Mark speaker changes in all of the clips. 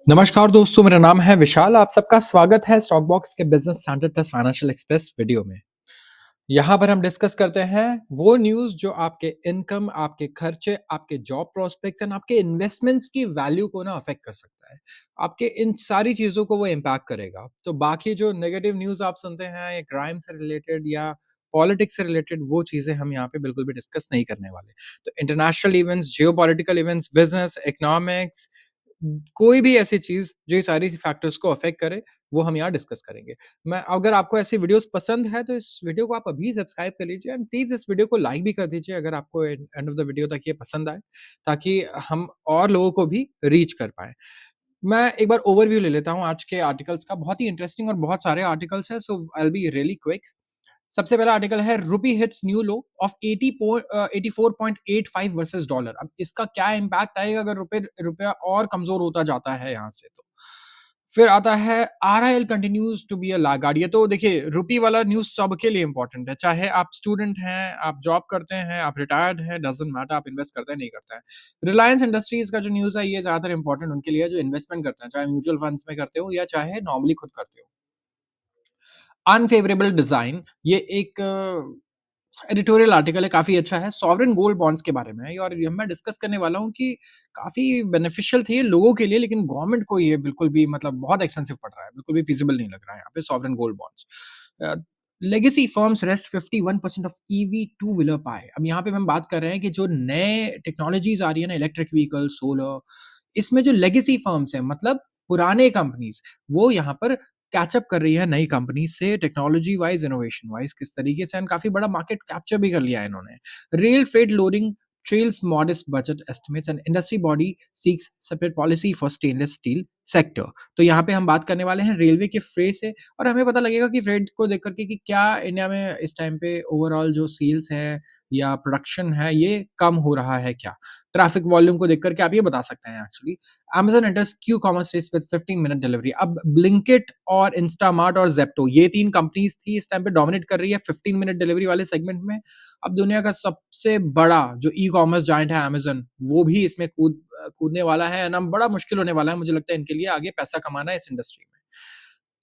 Speaker 1: नमस्कार दोस्तों, मेरा नाम है विशाल। आप सबका स्वागत है स्टॉक बॉक्स के business standard plus financial express video में। यहाँ पर हम डिस्कस करते हैं वो न्यूज़ जो आपके इनकम, आपके खर्चे, आपके जॉब प्रॉस्पेक्ट्स एंड आपके इन्वेस्टमेंट्स की वैल्यू को ना अफ़ेक्ट कर सकता है। आपके इन सारी चीज़ों को वो इम्पैक्ट करेगा। तो बाकी जो नेगेटिव न्यूज़ आप सुनते हैं या क्राइम से रिलेटेड या पॉलिटिक्स से रिलेटेड, वो चीज़ें हम यहाँ पे बिल्कुल भी डिस्कस नहीं करने वाले। तो international events, geopolitical events, business, economics, कोई भी ऐसी चीज़ जो ये सारी फैक्टर्स को अफ़ेक्ट करे, वो हम यहाँ डिस्कस करेंगे। मैं अगर आपको ऐसी वीडियोज़ पसंद है, तो इस वीडियो को आप अभी सब्सक्राइब कर लीजिए एंड प्लीज़ इस वीडियो को लाइक भी कर दीजिए अगर आपको एंड ऑफ द वीडियो तक ये पसंद आए, ताकि हम और लोगों को भी रीच कर पाएँ। मैं एक बार ओवरव्यू ले लेता हूँ आज के आर्टिकल्स का। बहुत ही इंटरेस्टिंग और बहुत सारे आर्टिकल्स हैं, so I will be really quick. सबसे पहला आर्टिकल है rupee hits new low of 84.85 versus dollar. अब इसका क्या इम्पैक्ट आएगा अगर रुपया और कमजोर होता जाता है यहाँ से तो। फिर आता है RIL continues to be a laggard. ये तो देखिए रूपी वाला न्यूज़ सबके लिए इंपॉर्टेंट है, चाहे आप स्टूडेंट हैं, आप जॉब करते हैं, आप रिटायर्ड हैं, डज़न्ट मैटर आप इन्वेस्ट करते हैं, नहीं करते हैं। रिलायंस इंडस्ट्रीज का जो न्यूज़ है ये ज़्यादातर इंपॉर्टेंट उनके लिए है जो इन्वेस्टमेंट करते हैं, चाहे म्यूचुअल फंड्स में करते हो या चाहे नॉर्मली खुद करते हो। अनफेवरेबल डिज़ाइन, ये एक एडिटोरियल आर्टिकल है, काफ़ी अच्छा है, सॉवरेन गोल्ड बॉन्ड्स के बारे में है और ये मैं डिस्कस करने वाला हूँ कि काफ़ी बेनिफिशियल थे ये लोगों के लिए, लेकिन गवर्नमेंट को ये बिल्कुल भी मतलब बहुत एक्सपेंसिव पड़ रहा है, बिल्कुल भी फीज़िबल नहीं लग रहा है यहाँ पे sovereign gold bonds. A, legacy firms rest 51% of EV two wheeler पाए। अब यहाँ पे हम बात कर रहे हैं कि जो नए टेक्नोलॉजीज़ आ रही है ना, इलेक्ट्रिक व्हीकल, सोलर, इसमें जो लेगेसी फर्म्स हैं मतलब पुराने कंपनीज़, वो यहाँ पर कैचअप कर रही है नई कंपनी से टेक्नोलॉजी वाइज़, इनोवेशन वाइज़ किस तरीके से, एंड काफ़ी बड़ा मार्केट कैप्चर भी कर लिया है इन्होंने। Rail freight loading trails modest budget estimates and industry body seeks separate policy for stainless steel sector। तो यहाँ पे हम बात करने वाले हैं रेलवे के फ्रेट से और हमें पता लगेगा कि फ्रेट को देख करके कि क्या इंडिया में इस टाइम पे ओवरऑल जो सेल्स है या प्रोडक्शन है ये कम हो रहा है क्या? ट्रैफिक वॉल्यूम को देख कर के आप ये बता सकते हैं actually. Amazon enters Q-commerce space with 15-minute delivery. अब ब्लिंकिट और इंस्टामार्ट और ज़ेप्टो ये 3 कंपनीज़ थी इस टाइम पे डोमिनेट कर रही है 15 मिनट डिलीवरी वाले सेगमेंट में। अब दुनिया का सबसे बड़ा जो ई-कॉमर्स जायंट है अमेज़न, वो भी इसमें कूदने वाला है एंड अब बड़ा मुश्किल होने वाला है मुझे लगता है इनके लिए आगे पैसा कमाना इस इंडस्ट्री में।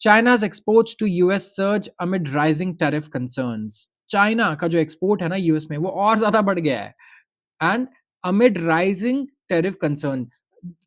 Speaker 1: चाइना's exports to US surge amid rising tariff concerns। China का जो एक्सपोर्ट है ना यूएस में वो और ज़्यादा बढ़ गया है and amid rising tariff concern,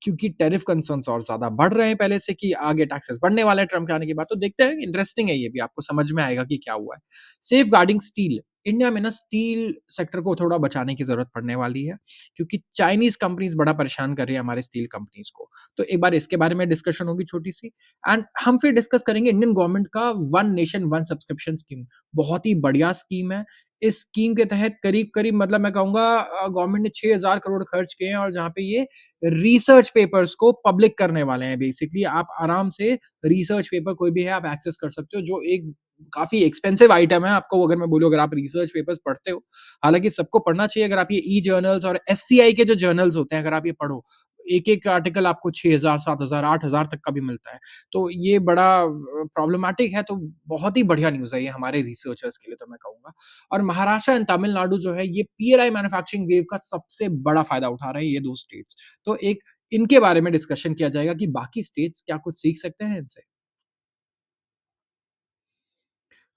Speaker 1: क्योंकि टैरिफ कंसर्न्स और ज़्यादा बढ़ रहे हैं पहले से कि आगे टैक्सेस बढ़ने वाले हैं ट्रम्प के आने के बाद। तो देखते हैं, इंटरेस्टिंग है ये भी, आपको समझ में आएगा कि क्या हुआ है। सेफ गार्डिंग स्टील, इंडिया में ना स्टील सेक्टर को थोड़ा बचाने की ज़रूरत पड़ने वाली है, क्योंकि चाइनीज़ कंपनीज़ बड़ा परेशान कर रही है हमारे स्टील कंपनीज़ को। तो एक बार इसके बारे में डिस्कशन होगी छोटी-सी एंड हम फिर डिस्कस करेंगे इंडियन गवर्नमेंट का one nation one subscription scheme. बहुत ही बढ़िया स्कीम है। इस स्कीम के तहत करीब-करीब मतलब मैं कहूँगा गवर्नमेंट ने 6,000 करोड़ खर्च किए हैं और जहाँ पे ये रिसर्च पेपर्स को पब्लिक करने वाले हैं बेसिकली। आप आराम से रिसर्च पेपर कोई भी है आप एक्सेस कर सकते हो, जो एक काफ़ी एक्सपेंसिव आइटम है। आपको अगर मैं बोलूँ अगर आप रिसर्च पेपर्स पढ़ते हो, हालाँकि सबको पढ़ना चाहिए अगर आप ये ई-जर्नल्स और एससीआई के जो जर्नल्स होते हैं अगर आप ये पढ़ो, एक-एक आर्टिकल आपको 6,000, 7,000, 8,000 तक का भी मिलता है। तो ये बड़ा प्रॉब्लमैटिक है, तो बहुत ही बढ़िया न्यूज़ है ये हमारे रिसर्चर्स के लिए तो मैं कहूँगा। और महाराष्ट्र एंड तमिलनाडु जो है ये पीएलआई मैन्युफैक्चरिंग वेव का सबसे बड़ा फ़ायदा उठा रहे हैं ये 2 स्टेट्स। तो एक इनके बारे में डिस्कशन किया जाएगा कि बाकी स्टेट्स क्या कुछ सीख सकते हैं इनसे।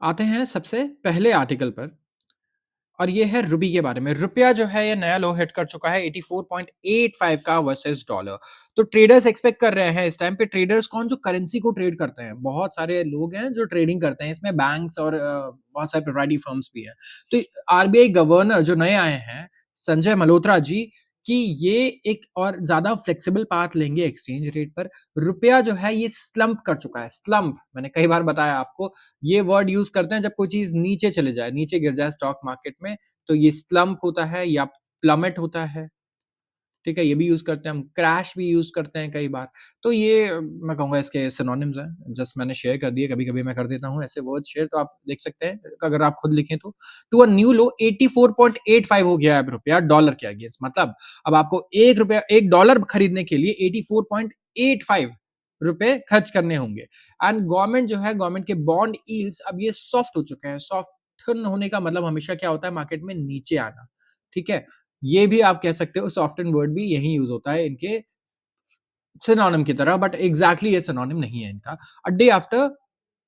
Speaker 1: आते हैं सबसे पहले आर्टिकल पर और ये है रूबी के बारे में। रुपया जो है ये नया लो हिट कर चुका है 84.85 का वर्सेस डॉलर। तो ट्रेडर्स एक्सपेक्ट कर रहे हैं इस टाइम पे, ट्रेडर्स कौन, जो करेंसी को ट्रेड करते हैं। बहुत सारे लोग हैं जो ट्रेडिंग करते हैं, इसमें बैंक्स और बहुत सारे प्रोप्राइटरी फर्म्स भी हैं। तो आरबीआई गवर्नर जो नए आए हैं, संजय मल्होत्रा जी, कि ये एक और ज़्यादा फ्लेक्सिबल पाथ लेंगे एक्सचेंज रेट पर। रुपया जो है ये स्लम्प कर चुका है, स्लम्प मैंने कई बार बताया आपको, ये वर्ड यूज़ करते हैं जब कोई चीज़ नीचे चले जाए, नीचे गिर जाए स्टॉक मार्केट में, तो ये स्लम्प होता है या प्लमेट होता है, ठीक है? ये भी यूज़ करते हैं हम, क्रैश भी यूज़ करते हैं कई बार। तो ये मैं कहूँगा इसके सिनोनिम्स हैं, जस्ट मैंने शेयर कर दिए, कभी-कभी मैं कर देता हूँ ऐसे वर्ड शेयर, तो आप देख सकते हैं अगर आप खुद लिखें तो। टू अ न्यू लो 84.85 हो गया है अब रुपया डॉलर के अगेंस्ट, मतलब अब आपको $1 खरीदने के लिए 84.85 रुपए खर्च करने होंगे। एंड गवर्नमेंट जो है, गवर्नमेंट के बॉन्ड यील्ड्स अब ये सॉफ्ट हो चुके हैं। सॉफ्टन होने का मतलब हमेशा क्या होता है, मार्केट में नीचे आना, ठीक है? ये भी आप कह सकते हो, सॉफ्टेन वर्ड भी यही यूज़ होता है इनके सिनोनिम की तरह, बट एग्ज़ैक्टली ये सिनोनिम नहीं है इनका। A day after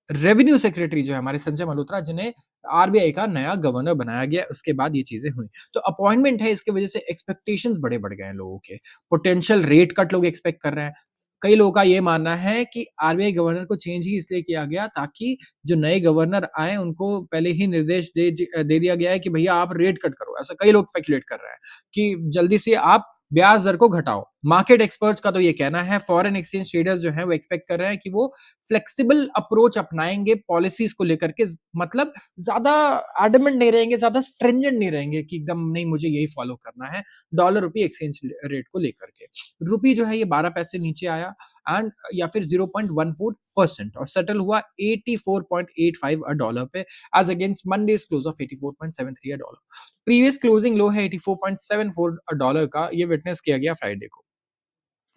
Speaker 1: revenue secretary जो है हमारे संजय मल्होत्रा, जिन्हें आरबीआई का नया गवर्नर बनाया गया, उसके बाद ये चीज़ें हुई। तो अपॉइंटमेंट है, इसकी वज़ह से एक्सपेक्टेशंस बड़े बढ़ गए हैं लोगों के। पोटेंशियल रेट कट लोग एक्सपेक्ट कर रहे हैं। कई लोगों का ये मानना है कि आरबीआई गवर्नर को चेंज ही इसलिए किया गया ताकि जो नए गवर्नर आए उनको पहले ही निर्देश दे दिया गया है कि भैया आप रेट कट करो। ऐसा कई लोग स्पेकुलेट कर रहे हैं कि जल्दी से आप ब्याज दर को घटाओ। मार्केट एक्सपर्ट्स का तो ये कहना है, फॉरेन एक्सचेंज ट्रेडर्स जो हैं वो एक्सपेक्ट कर रहे हैं कि वो फ्लेक्सिबल अप्रोच अपनाएँगे पॉलिसीज़ को लेकर के, मतलब ज़्यादा एडमेंट नहीं रहेंगे, ज़्यादा स्ट्रिंजेंट नहीं रहेंगे कि एकदम नहीं मुझे यही फॉलो करना है, डॉलर रुपी एक्सचेंज रेट को लेकर के। रुपी जो है ये 12 पैसे नीचे आया एंड या फिर 0.14% और सेटल हुआ 84.85 अ डॉलर पे as against Monday's close of 84.73 a dollar. Previous closing low है 84.74 अ डॉलर का, ये विटनेस किया गया फ्राइडे को।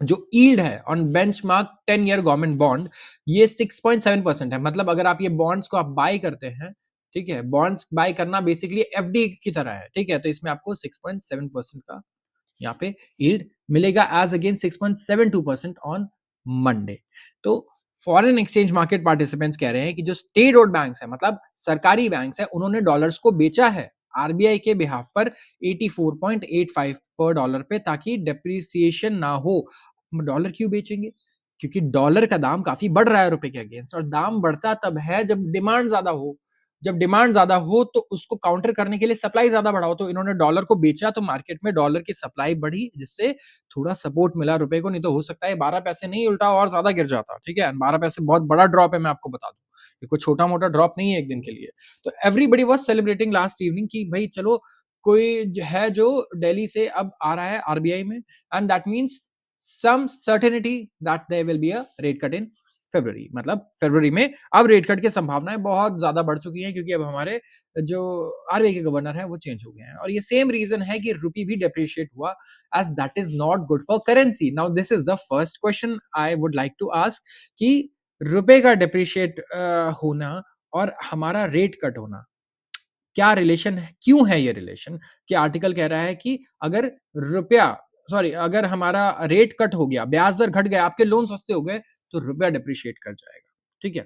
Speaker 1: जो यील्ड है on benchmark 10 year government bond, ये 6.7% है। मतलब अगर आप ये बॉन्ड्स को आप बाय करते हैं, ठीक है? बॉन्ड्स बाय करना बेसिकली एफडी की तरह है, ठीक है? तो इसमें आपको 6.7% का यहाँ पे यील्ड मिलेगा एज़ अगेंस्ट 6.72% ऑन मंडे। तो फॉरेन एक्सचेंज मार्केट पार्टिसिपेंट्स कह रहे हैं कि जो स्टेट ओन्ड बैंक्स हैं, मतलब सरकारी बैंक्स हैं, उन्होंने डॉलर्स को बेचा है आरबीआई के बिहाफ पर 84.85 पर डॉलर पे, ताकि डेप्रिसिएशन ना हो। डॉलर क्यों बेचेंगे? क्योंकि डॉलर का दाम काफ़ी बढ़ रहा है रुपए के अगेंस्ट, और दाम बढ़ता तब है जब डिमांड ज़्यादा हो। जब डिमांड ज़्यादा हो तो उसको काउंटर करने के लिए सप्लाई ज़्यादा बढ़ाओ, तो इन्होंने डॉलर को बेचा तो मार्केट में डॉलर की सप्लाई बढ़ी, जिससे थोड़ा सपोर्ट मिला रुपए को, नहीं तो हो सकता है 12 पैसे नहीं उल्टा और ज़्यादा गिर जाता, ठीक है? 12 पैसे बहुत बड़ा ड्रॉप है, मैं आपको बता दूँ। ये कोई छोटा-मोटा ड्रॉप नहीं है एक दिन के लिए। तो everybody was celebrating last evening कि भई चलो, कोई है जो दिल्ली से अब आ रहा है आरबीआई में, and that means some certainty that there will be a rate cut in February. मतलब फ़रवरी में अब रेट कट की संभावनाएँ बहुत ज़्यादा बढ़ चुकी हैं, क्योंकि अब हमारे जो आरबीआई के गवर्नर हैं वो चेंज हो गए हैं, और ये सेम रीज़न है कि रूपी भी डेप्रिशिएट हुआ, as that is not good for currency. Now this is the first question I would like to ask कि रुपए का डेप्रिशिएट होना और हमारा रेट कट होना, क्या रिलेशन है? क्यों है ये रिलेशन? कि आर्टिकल कह रहा है कि अगर रुपया अगर हमारा रेट कट हो गया, ब्याज दर घट गया, आपके लोन सस्ते हो गए, तो रुपया डेप्रिशिएट कर जाएगा। ठीक है?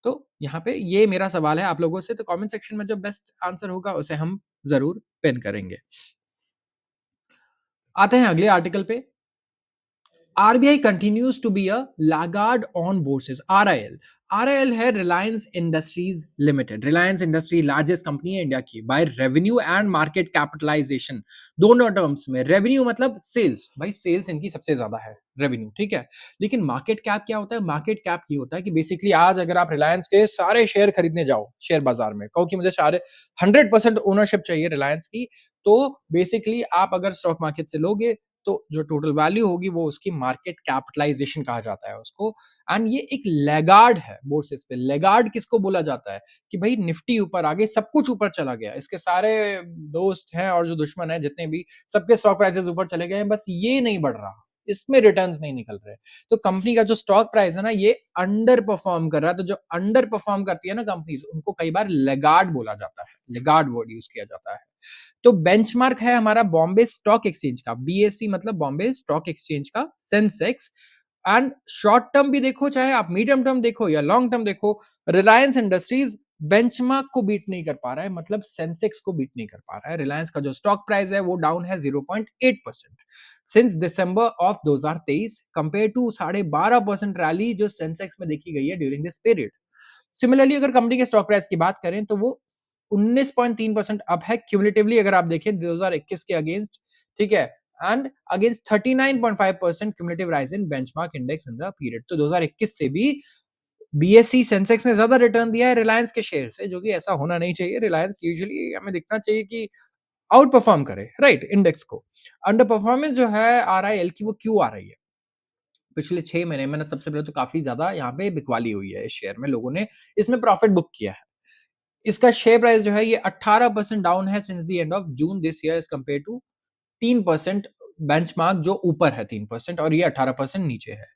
Speaker 1: तो यहाँ पे ये मेरा सवाल है आप लोगों से, तो कमेंट सेक्शन में जो बेस्ट आंसर होगा उसे हम ज़रूर पिन करेंगे। आते हैं अगले आर्टिकल पे। RBI continues to be a laggard on bourses. RIL, RIL है Reliance Industries Limited. Reliance industry largest company है इंडिया की by revenue and market capitalization, दोनों टर्म्स में। रेवेन्यू मतलब सेल्स, भाई सेल्स इनकी सबसे ज्यादा है, रेवेन्यू, ठीक है। लेकिन मार्केट कैप क्या होता है? मार्केट कैप ये होता है कि बेसिकली आज अगर आप रिलायंस के सारे शेयर खरीदने जाओ शेयर बाजार में, कहो कि मुझे सारे 100% ओनरशिप चाहिए रिलायंस की, तो बेसिकली आप अगर स्टॉक मार्केट से लोगे तो जो टोटल वैल्यू होगी वो उसकी मार्केट कैपिटलाइजेशन कहा जाता है उसको। एंड ये एक लैगार्ड है बोर्सेस पे। लैगार्ड किसको बोला जाता है? कि भाई निफ्टी ऊपर आ गई, सब कुछ ऊपर चला गया, इसके सारे दोस्त हैं और जो दुश्मन है जितने भी, सबके स्टॉक प्राइसेस ऊपर चले गए हैं, बस ये नहीं बढ़ रहा, इसमें रिटर्न्स नहीं निकल रहे। तो कंपनी का जो स्टॉक प्राइस है ना, ये अंडर परफॉर्म कर रहा है। तो जो अंडर परफॉर्म करती है ना कंपनीज, उनको कई बार लैगार्ड बोला जाता है, लैगार्ड वर्ड यूज किया जाता है। तो बेंचमार्क है हमारा बॉम्बे स्टॉक एक्सचेंज का, बीएसई मतलब बॉम्बे स्टॉक एक्सचेंज का सेंसेक्स। एंड शॉर्ट टर्म भी देखो, चाहे आप मीडियम टर्म देखो या लॉन्ग टर्म देखो, रिलायंस इंडस्ट्रीज बेंचमार्क को बीट नहीं कर पा रहा है, मतलब सेंसेक्स को बीट नहीं कर पा रहा है। रिलायंस का जो स्टॉक प्राइस है वो डाउन है 0.8% since December of 2023 compare to 12.5% rally जो सेंसेक्स में देखी गई है ड्यूरिंग दिस पीरियड। सिमिलरली अगर कंपनी के स्टॉक प्राइस की बात करें तो वो 19.3% अप है क्यूमुलेटिवली, अगर आप देखें 2021 के अगेंस्ट, ठीक है। And against 39.5% cumulative rise in benchmark index in the period. तो 2021 से भी बीएसई सेंसेक्स ने ज्यादा रिटर्न दिया है रिलायंस के शेयर से, जो कि ऐसा होना नहीं चाहिए। रिलायंस यूजुअली हमें दिखना चाहिए कि आउट परफॉर्म करे, राइट, इंडेक्स को। अंडर परफॉर्मेंस जो है आरआईएल की, वो क्यों आ रही है? पिछले 6 महीने में ना, सबसे पहले तो काफ़ी ज़्यादा यहाँ पे बिकवाली हुई है इस शेयर में, लोगों ने इसमें प्रॉफिट बुक किया है। इसका शेयर प्राइस जो है ये 18% डाउन है since the end of June this year as compare to 3% benchmark जो ऊपर है 3%, और ये 18% नीचे है।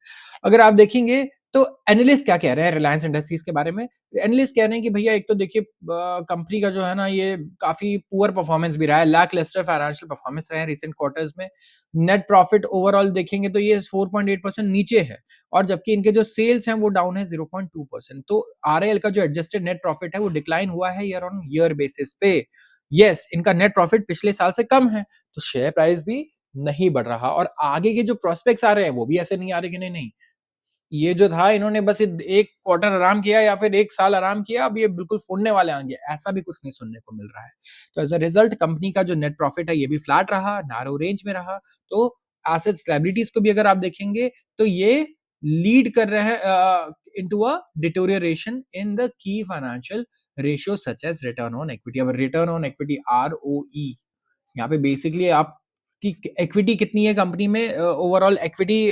Speaker 1: अगर आप देखेंगे तो एनालिस्ट क्या कह रहे हैं रिलायंस इंडस्ट्रीज़ के बारे में? एनालिस्ट कह रहे हैं कि भैया एक तो देखिए कंपनी का जो है ना ये काफ़ी पुअर परफॉर्मेंस भी रहा है, लैकलस्टर फाइनेंशियल परफॉर्मेंस रहे हैं रिसेंट क्वार्टर्स में। नेट प्रॉफिट ओवरऑल देखेंगे तो ये 4.8% नीचे है और जबकि इनके जो सेल्स हैं वो डाउन है 0.2%। तो आरआईएल का जो एडजस्टेड नेट प्रॉफिट है वो डिक्लाइन हुआ है ईयर ऑन ईयर बेसिस पे। येस, इनका नेट प्रॉफिट पिछले साल से कम है, तो शेयर प्राइस भी नहीं बढ़ रहा और आगे के जो प्रोस्पेक्ट्स आ रहे हैं वो भी ऐसे नहीं आ रहे कि नहीं-नहीं ये जो था इन्होंने बस 1 क्वार्टर आराम किया या फिर 1 साल आराम किया, अब ये बिल्कुल फोड़ने वाले आगे, ऐसा भी कुछ नहीं सुनने को मिल रहा है। तो एज़ अ रिज़ल्ट कंपनी का जो नेट प्रॉफिट है ये भी फ्लैट रहा, नैरो रेंज में रहा। तो एसेट्स लायबिलिटीज़ को भी अगर आप देखेंगे तो ये लीड कर रहे हैं into a deterioration in the key financial ratio such as return on equity. अब रिटर्न ऑन इक्विटी आरओई यहाँ पे बेसिकली आपकी इक्विटी कितनी है कंपनी में ओवरऑल इक्विटी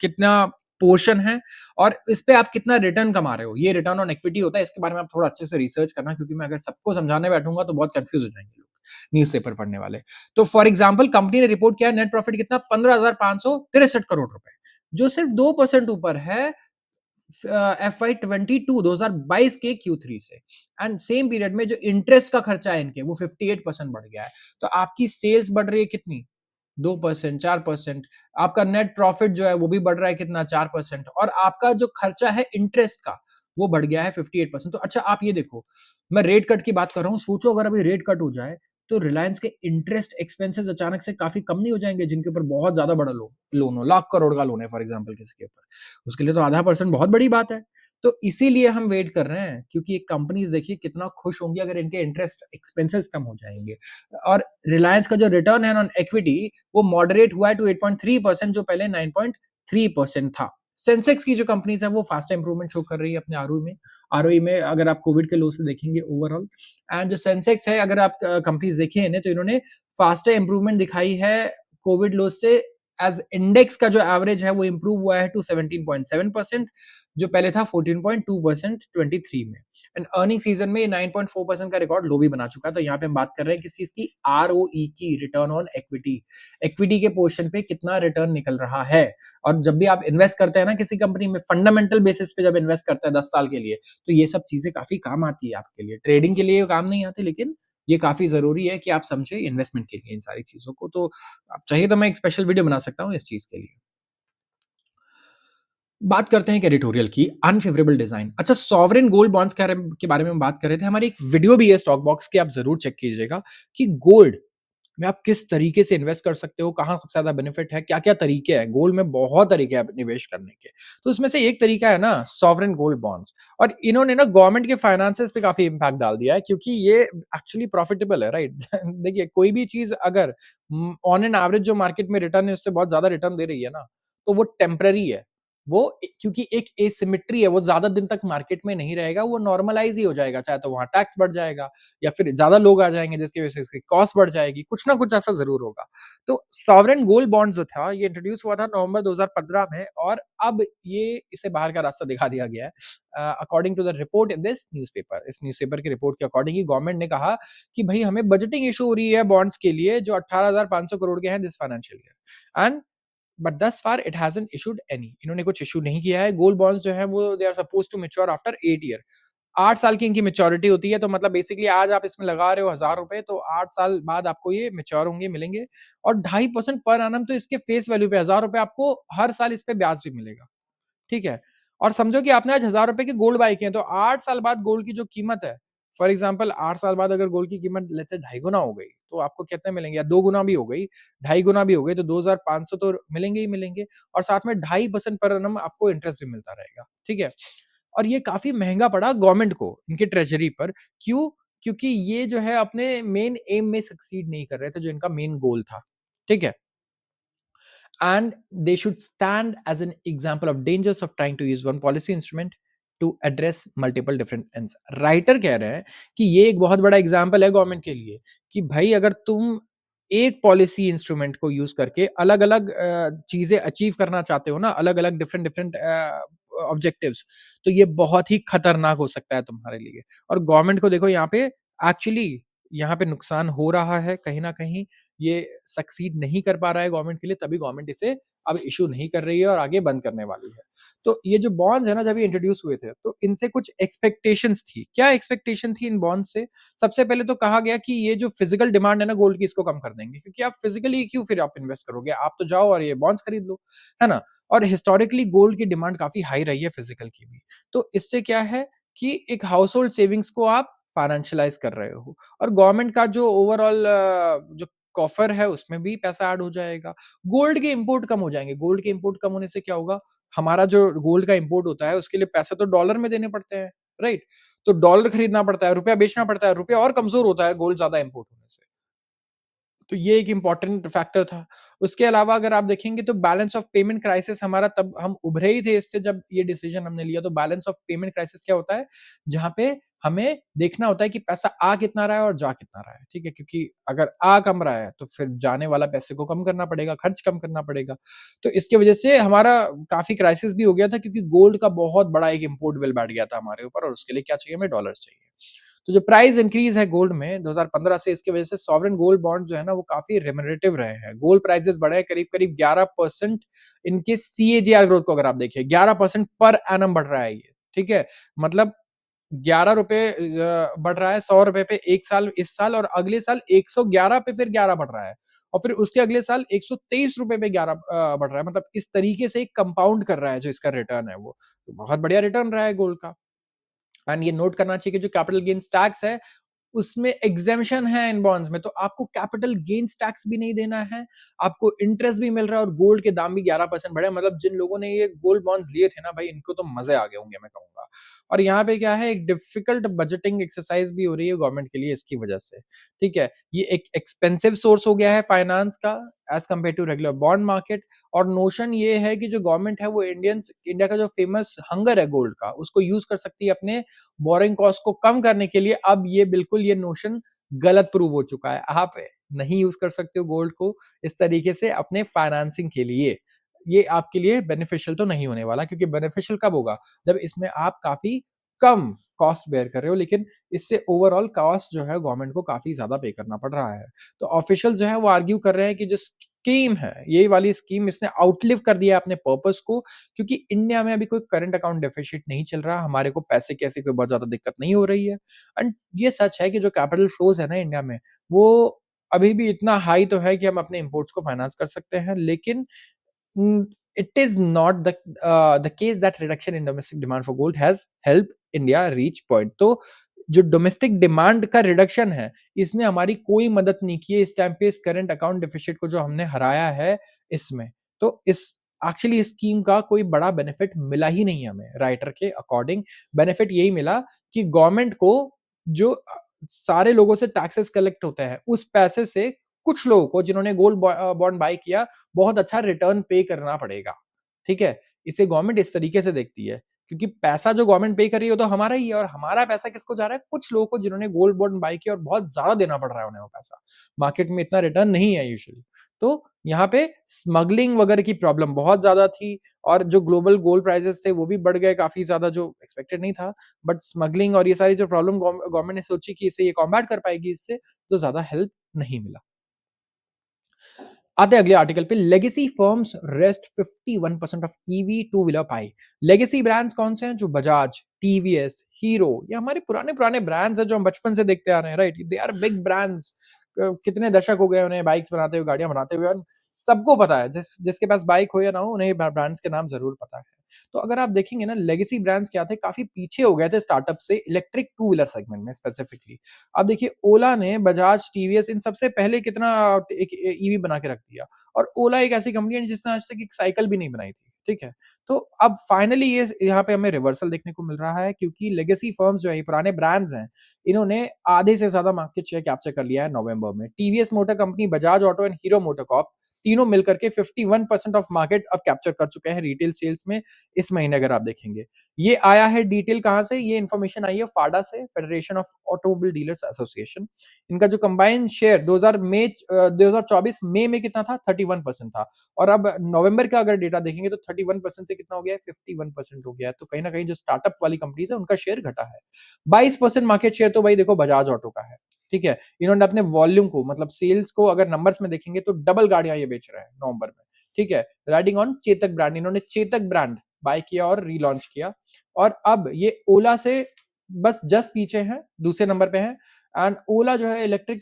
Speaker 1: कितना पोर्शन है और इस पे आप कितना रिटर्न कमा रहे हो, ये रिटर्न ऑन इक्विटी होता है। इसके बारे में आप थोड़ा अच्छे से रिसर्च करना क्योंकि मैं अगर सबको समझाने बैठूँगा तो बहुत कन्फ्यूज़ हो जाएँगे लोग, न्यूज़पेपर पढ़ने वाले। तो फॉर एग्ज़ाम्पल कंपनी ने रिपोर्ट किया नेट प्रॉफिट कितना 15,563 करोड़ रुपए, जो सिर्फ 2% ऊपर है एफवाई 22 2022 के Q3 से एंड सेम पीरियड में जो इंटरेस्ट का खर्चा है इनके वो 58% बढ़ गया है। तो आपकी सेल्स बढ़ रही है कितनी? 2% 4%। आपका नेट प्रॉफिट जो है वो भी बढ़ रहा है कितना 4% और आपका जो खर्चा है इंटरेस्ट का वो बढ़ गया है 58%। तो अच्छा आप ये देखो, मैं रेट कट की बात कर रहा हूँ, सोचो अगर अभी रेट कट हो जाए तो रिलायंस के इंटरेस्ट एक्सपेंसेस अचानक से काफ़ी कम नहीं हो जाएँगे जिनके ऊपर बहुत ज़्यादा बड़ा लोन हो, लाख करोड़ का लोन है फॉर एग्ज़ाम्पल किसी के ऊपर। उसके लिए तो आधा परसेंट बहुत बड़ी बात है। तो इसीलिए हम वेट कर रहे हैं क्योंकि ये कंपनीज़ देखिए कितना खुश होंगी अगर इनके इंटरेस्ट एक्सपेंसेस कम हो जाएँगे। और रिलायंस का जो रिटर्न है ऑन इक्विटी वो मॉडरेट हुआ है टू 8.3% जो पहले 9.3% था। सेंसेक्स की जो कंपनीज़ हैं वो फास्ट इंप्रूवमेंट शो कर रही है अपने आरओई में अगर आप कोविड के लो से देखेंगे ओवरऑल एंड जो सेंसेक्स है अगर आप कंपनीज़ देखें इन्हें तो इन्होंने फास्टर इंप्रूवमेंट दिखाई है कोविड लो से एज़ इंडेक्स का जो एवरेज है वो इम्प्रूव हुआ है टू 17.7% जो पहले था 14.2% 23 में एंड अर्निंग सीजन में 9.4% का रिकॉर्ड लो भी बना चुका है। तो यहाँ पे हम बात कर रहे हैं किस चीज़ की आरओई की रिटर्न ऑन इक्विटी। इक्विटी के पोर्शन पे कितना रिटर्न निकल रहा है और जब भी आप इन्वेस्ट करते हैं ना किसी कंपनी में फंडामेंटल बेसिस पे जब इन्वेस्ट करते हैं 10 साल के लिए तो ये सब चीज़ें काफ़ी काम आती है आपके लिए। ट्रेडिंग के लिए काम नहीं आती लेकिन ये काफ़ी ज़रूरी है कि आप समझें इन्वेस्टमेंट के लिए इन सारी चीज़ों को। तो आप चाहिए तो मैं एक स्पेशल वीडियो बना सकता हूँ इस चीज़ के लिए। बात करते हैं एडिटोरियल की अनफेवरेबल डिजाइन। अच्छा सॉवरेन गोल्ड बॉन्ड्स के बारे में हम बात कर रहे थे। हमारी एक वीडियो भी है स्टॉक बॉक्स की आप ज़रूर चेक कीजिएगा कि गोल्ड में आप किस तरीके से इन्वेस्ट कर सकते हो, कहाँ सबसे ज़्यादा बेनिफिट है, क्या-क्या तरीके हैं। गोल्ड में बहुत तरीके हैं निवेश करने के। तो उसमें से एक तरीका है ना सॉवरेन गोल्ड बॉन्ड्स और इन्होंने ना गवर्नमेंट के फाइनेंसेस पे काफ़ी इम्पैक्ट डाल दिया है क्योंकि ये एक्चुअली प्रॉफिटेबल है, राइट? देखिए कोई भी चीज़ अगर ऑन एन एवरेज जो मार्केट में रिटर्न है उससे बहुत ज़्यादा रिटर्न दे रही है ना, तो वो टेम्परेरी है। वो क्योंकि एक एसिमेट्री है, वो ज़्यादा दिन तक मार्केट में नहीं रहेगा, वो नॉर्मलाइज़ ही हो जाएगा, चाहे तो वहाँ टैक्स बढ़ जाएगा या फिर ज़्यादा लोग आ जाएँगे जिसकी वजह से इसकी कॉस्ट बढ़ जाएगी, कुछ ना कुछ ऐसा ज़रूर होगा। तो सॉवरेन गोल्ड बॉन्ड जो था, ये इंट्रोड्यूस हुआ था नवंबर 2015 में और अब ये इसे बाहर का रास्ता दिखा दिया गया है। According to the report in this newspaper, इस न्यूज़पेपर की रिपोर्ट के अकॉर्डिंग ही गवर्नमेंट ने कहा कि भई हमें बजटिंग इश्यू हो रही है बॉन्ड्स के लिए जो 18,500 करोड़ के हैं this financial year and but दस फार इट हैज़न्ट इश्यूड एनी इन्होंने कुछ इश्यू नहीं किया है। गोल्ड बॉन्ड्स जो हैं वो they are supposed to mature after 8 year 8 साल की इनकी मैच्योरिटी होती है तो मतलब बेसिकली आज आप इसमें लगा रहे हो ₹1000 तो 8 साल बाद आपको ये मैच्योर होंगे, मिलेंगे और 2.5% पर एनम तो इसके फेस वैल्यू पे ₹1000 आपको हर साल इस पे ब्याज भी मिलेगा। ठीक है? और समझो कि आपने आज ₹1000 के गोल्ड बाय किए हैं, तो 8 साल बाद गोल्ड की जो कीमत है, फॉर एग्ज़ाम्पल 8 साल बाद अगर गोल्ड की कीमत लेट्स से ढाई गुना हो गई, तो आपको कितने मिलेंगे या 2 गुना भी हो गई, ढाई गुना भी हो गई, तो 2500 तो मिलेंगे ही मिलेंगे और साथ में 2.5% पर एनम आपको इंटरेस्ट भी मिलता रहेगा, ठीक है? और ये काफ़ी महँगा पड़ा गवर्नमेंट को, इनके ट्रेज़री पर, क्यों? क्योंकि ये जो है अपने मेन एम में सक्सीड नहीं कर रहे थे, जो इनका मेन गोल था, ठीक है? and they should stand as an example of dangers of trying to use one policy instrument to address multiple different ends. Writer कह रहे हैं कि ये एक बहुत बड़ा एग्जाम्पल है गवर्नमेंट के लिए कि भाई अगर तुम एक पॉलिसी इंस्ट्रूमेंट को यूज करके अलग अलग चीजें अचीव करना चाहते हो ना अलग अलग डिफरेंट डिफरेंट ऑब्जेक्टिव्स तो ये बहुत ही खतरनाक हो सकता है तुम्हारे लिए और गवर्नमेंट को देखो यहाँ पे एक्चुअली यहाँ पे नुकसान हो रहा है कहीं न कहीं, ये सक्सीड नहीं कर पा रहा है गवर्नमेंट के लिए, तभी गवर्नमेंट इसे अब इश्यू नहीं कर रही है और आगे बंद करने वाली है। तो ये जो बॉन्ड्स है ना जब ये इंट्रोड्यूस हुए थे, तो इनसे कुछ एक्सपेक्टेशंस थी। क्या एक्सपेक्टेशन थी इन बॉन्ड्स से? सबसे पहले तो कहा गया कि ये जो फिज़िकल डिमांड है ना गोल्ड की इसको कम कर देंगे, क्योंकि आप फिज़िकली क्यों फिर आप इन्वेस्ट करोगे? आप तो जाओ और ये बॉन्ड्स खरीद लो, है ना? और हिस्टोरिकली गोल्ड की डिमांड काफ़ी हाई रही है फिज़िकल की भी। तो इससे क्या है कि एक हाउसहोल्ड सेविंग्स को आप फाइनेंशियलाइज़ कर रहे हो और गवर्नमेंट का जो ओवरऑल जो कॉफर है उसमें भी पैसा ऐड हो जाएगा। गोल्ड के इम्पोर्ट कम हो जाएँगे, गोल्ड के इम्पोर्ट कम होने से क्या होगा, हमारा जो गोल्ड का इम्पोर्ट होता है उसके लिए पैसे तो डॉलर में देने पड़ते हैं, राइट? तो डॉलर खरीदना पड़ता है, रुपया बेचना पड़ता है, रुपया और कमज़ोर होता है गोल्ड ज़्यादा इम्पोर्ट होने से। तो ये एक इम्पोर्टेंट फैक्टर था। उसके अलावा अगर आप देखेंगे तो बैलेंस ऑफ पेमेंट क्राइसिस हमारा तब हम उभरे ही थे इससे जब ये डिसीज़न हमने लिया तो बैलेंस ऑफ पेमेंट क्राइसिस क्या होता है? जहाँ पे हमें देखना होता है कि पैसा आ कितना रहा है और जा कितना रहा है, ठीक है? क्योंकि अगर आ कम रहा है तो फिर जाने वाला पैसे को कम करना पड़ेगा, खर्च कम करना पड़ेगा। तो इसकी वजह से हमारा काफ़ी क्राइसिस भी हो गया था क्योंकि गोल्ड का बहुत बड़ा एक इम्पोर्ट बिल बैठ गया था हमारे ऊपर और उसके लिए क्या चाहिए हमें डॉलर्स चाहिए। तो जो प्राइस इंक्रीज़ है गोल्ड में 2015 से इसकी वजह से सॉवरेन गोल्ड बॉन्ड जो है ना वो काफ़ी रिम्यूनरेटिव रहे हैं। गोल्ड प्राइसेज़ बढ़े हैं करीब-करीब 11% इनके सीएजीआर ग्रोथ को अगर आप देखिए 11% पर एनम बढ़ रहा है ये, ठीक है? मतलब ₹11 बढ़ रहा है ₹100 पे 1 साल इस साल और अगले साल 111 पे फिर 11 बढ़ रहा है और फिर उसके अगले साल ₹123 पे 11 बढ़ रहा है। मतलब इस तरीके से कंपाउंड कर रहा है जो इसका रिटर्न है वो। तो बहुत बढ़िया रिटर्न रहा है गोल्ड का। एंड ये नोट करना चाहिए कि जो कैपिटल गेन्स टैक्स है, उसमें एग्जेम्पशन है इन बॉन्ड्स में, तो आपको कैपिटल गेन्स टैक्स भी नहीं देना है, आपको इंटरेस्ट भी मिल रहा है और गोल्ड के दाम भी 11% बढ़े हैं। मतलब जिन लोगों ने ये गोल्ड बॉन्ड्स लिए थे ना भाई, इनको तो मज़े आ गए होंगे मैं कहूँगा। और यहाँ पे क्या है, एक डिफिकल्ट बजटिंग एक्सरसाइज़ भी हो रही है गवर्नमेंट के लिए इसकी वजह से, ठीक है? ये एक एक्सपेंसिव सोर्स हो गया है फाइनेंस का as compare to regular bond market और नोशन ये है कि जो गवर्नमेंट है वो इंडिया का जो फेमस हंगर है गोल्ड का, उसको यूज़ कर सकती है अपने बोरिंग कॉस्ट को कम करने के लिए। अब ये बिल्कुल ये नोशन गलत प्रूव हो चुका है। आप नहीं यूज़ कर सकते हो गोल्ड को इस तरीके से अपने फाइनेंसिंग के लिए। ये आपके लिए बेनिफिशियल तो नहीं होने वाला क्योंकि बेनिफिशियल कब होगा? जब इसमें आप काफ़ी कम कॉस्ट बेयर कर रहे हो लेकिन इससे ओवरऑल कॉस्ट जो है गवर्नमेंट को काफ़ी ज़्यादा पे करना पड़ रहा है। तो ऑफिशियल जो है वो आर्ग्यू कर रहे हैं कि जो स्कीम है, ये वाली स्कीम इसने आउटलिव कर दिया है अपने पर्पस को क्योंकि इंडिया में अभी कोई करंट अकाउंट डेफिसिट नहीं चल रहा, हमारे को पैसे की ऐसी कोई बहुत ज़्यादा दिक्कत नहीं हो रही है। एंड ये सच है कि जो कैपिटल फ्लोज़ है ना इंडिया में, वो अभी भी इतना हाई तो है कि हम अपने इम्पोर्ट्स को फाइनेंस कर सकते हैं, लेकिन it is not the case that reduction in domestic demand for gold has helped India reach point. तो जो डोमेस्टिक डिमांड का रिडक्शन है, इसने हमारी कोई मदद नहीं की है इस टाइम पे इस करंट अकाउंट डेफिसिट को जो हमने हराया है इसमें। तो इस एक्चुअली इस स्कीम का कोई बड़ा बेनिफिट मिला ही नहीं हमें राइटर के अकॉर्डिंग। बेनिफिट यही मिला कि गवर्नमेंट को जो सारे लोगों से टैक्सेस कलेक्ट होते हैं, उस पैसे से कुछ लोगों को जिन्होंने गोल्ड बॉन्ड बाय किया, बहुत अच्छा रिटर्न पे करना पड़ेगा, ठीक है? इसे गवर्नमेंट इस तरीके से देखती है, क्योंकि पैसा जो गवर्नमेंट पे कर रही है, वो तो हमारा ही है और हमारा पैसा किसको जा रहा है? कुछ लोगों को जिन्होंने गोल्ड बॉन्ड बाय किया और बहुत ज़्यादा देना पड़ रहा है उन्हें वो पैसा। मार्केट में इतना रिटर्न नहीं है यूजुअली। तो यहाँ पे स्मगलिंग वगैरह की प्रॉब्लम बहुत ज़्यादा थी और जो ग्लोबल गोल्ड प्राइसेज़ थे, वो भी बढ़ गए काफ़ी ज़्यादा जो एक्सपेक्टेड नहीं था। बट स्मगलिंग और ये सारी जो प्रॉब्लम गवर्नमेंट ने सोची कि इसे ये कॉम्बैट कर पाएगी इससे, तो ज़्यादा हेल्प नहीं मिला। आते हैं अगले आर्टिकल पे legacy firms rest 51% of EV two wheeler pi. Legacy brands कौन से हैं? जो बजाज, टीवीएस, हीरो ये हमारे पुराने-पुराने ब्रांड्स हैं जो हम बचपन से देखते आ रहे हैं, right? They are big brands. कितने दशक हो गए उन्हें बाइक्स बनाते हुए, गाड़ियाँ बनाते हुए और सबको पता है जिसके पास बाइक हो या ना हो उन्हें ब्रांड्स के नाम ज़रूर पता है। तो अगर आप देखेंगे ना लेगेसी ब्रांड्स क्या थे काफ़ी पीछे हो गए थे स्टार्टअप से इलेक्ट्रिक टू व्हीलर सेगमेंट में स्पेसिफिकली। अब देखिए ओला ने बजाज, टीवीएस इन सबसे पहले कितना एक ईवी बना के रख दिया और ओला एक ऐसी कंपनी है जिसने आज तक एक साइकिल भी नहीं बनाई थी, ठीक है? तो अब फाइनली ये यहाँ पे हमें रिवर्सल देखने को मिल रहा है क्योंकि लेगेसी फर्म्स जो है, पुराने ब्रांड्स हैं, इन्होंने आधे से ज़्यादा मार्केट शेयर कैप्चर कर लिया है नवंबर में। TVS motor company, Bajaj auto and hero MotoCorp तीनों मिलकर के 51% ऑफ मार्केट अब कैप्चर कर चुके हैं रिटेल सेल्स में इस महीने अगर आप देखेंगे। ये आया है डिटेल कहाँ से? ये इन्फॉर्मेशन आई है फाडा से, federation of automobile dealers association. इनका जो कंबाइंड शेयर 2024 मई में कितना था? 31% था और अब नवंबर का अगर डेटा देखेंगे तो 31% से कितना हो गया है? 51% हो गया है। तो कहीं न कहीं जो स्टार्टअप वाली कंपनीज़ है उनका शेयर घटा है। 22% मार्केट शेयर तो भाई देखो बजाज ऑटो का है। ठीक है? इन्होंने अपने वॉल्यूम को मतलब सेल्स को अगर नंबर्स में देखेंगे तो डबल गाड़ियाँ ये बेच रहे हैं नवंबर में, ठीक है? राइडिंग ऑन चेतक ब्रांड इन्होंने चेतक ब्रांड बाय किया और रीलॉन्च किया और अब ये ओला से बस जस्ट पीछे हैं, दूसरे नंबर पे हैं एंड ओला जो है इलेक्ट्रिक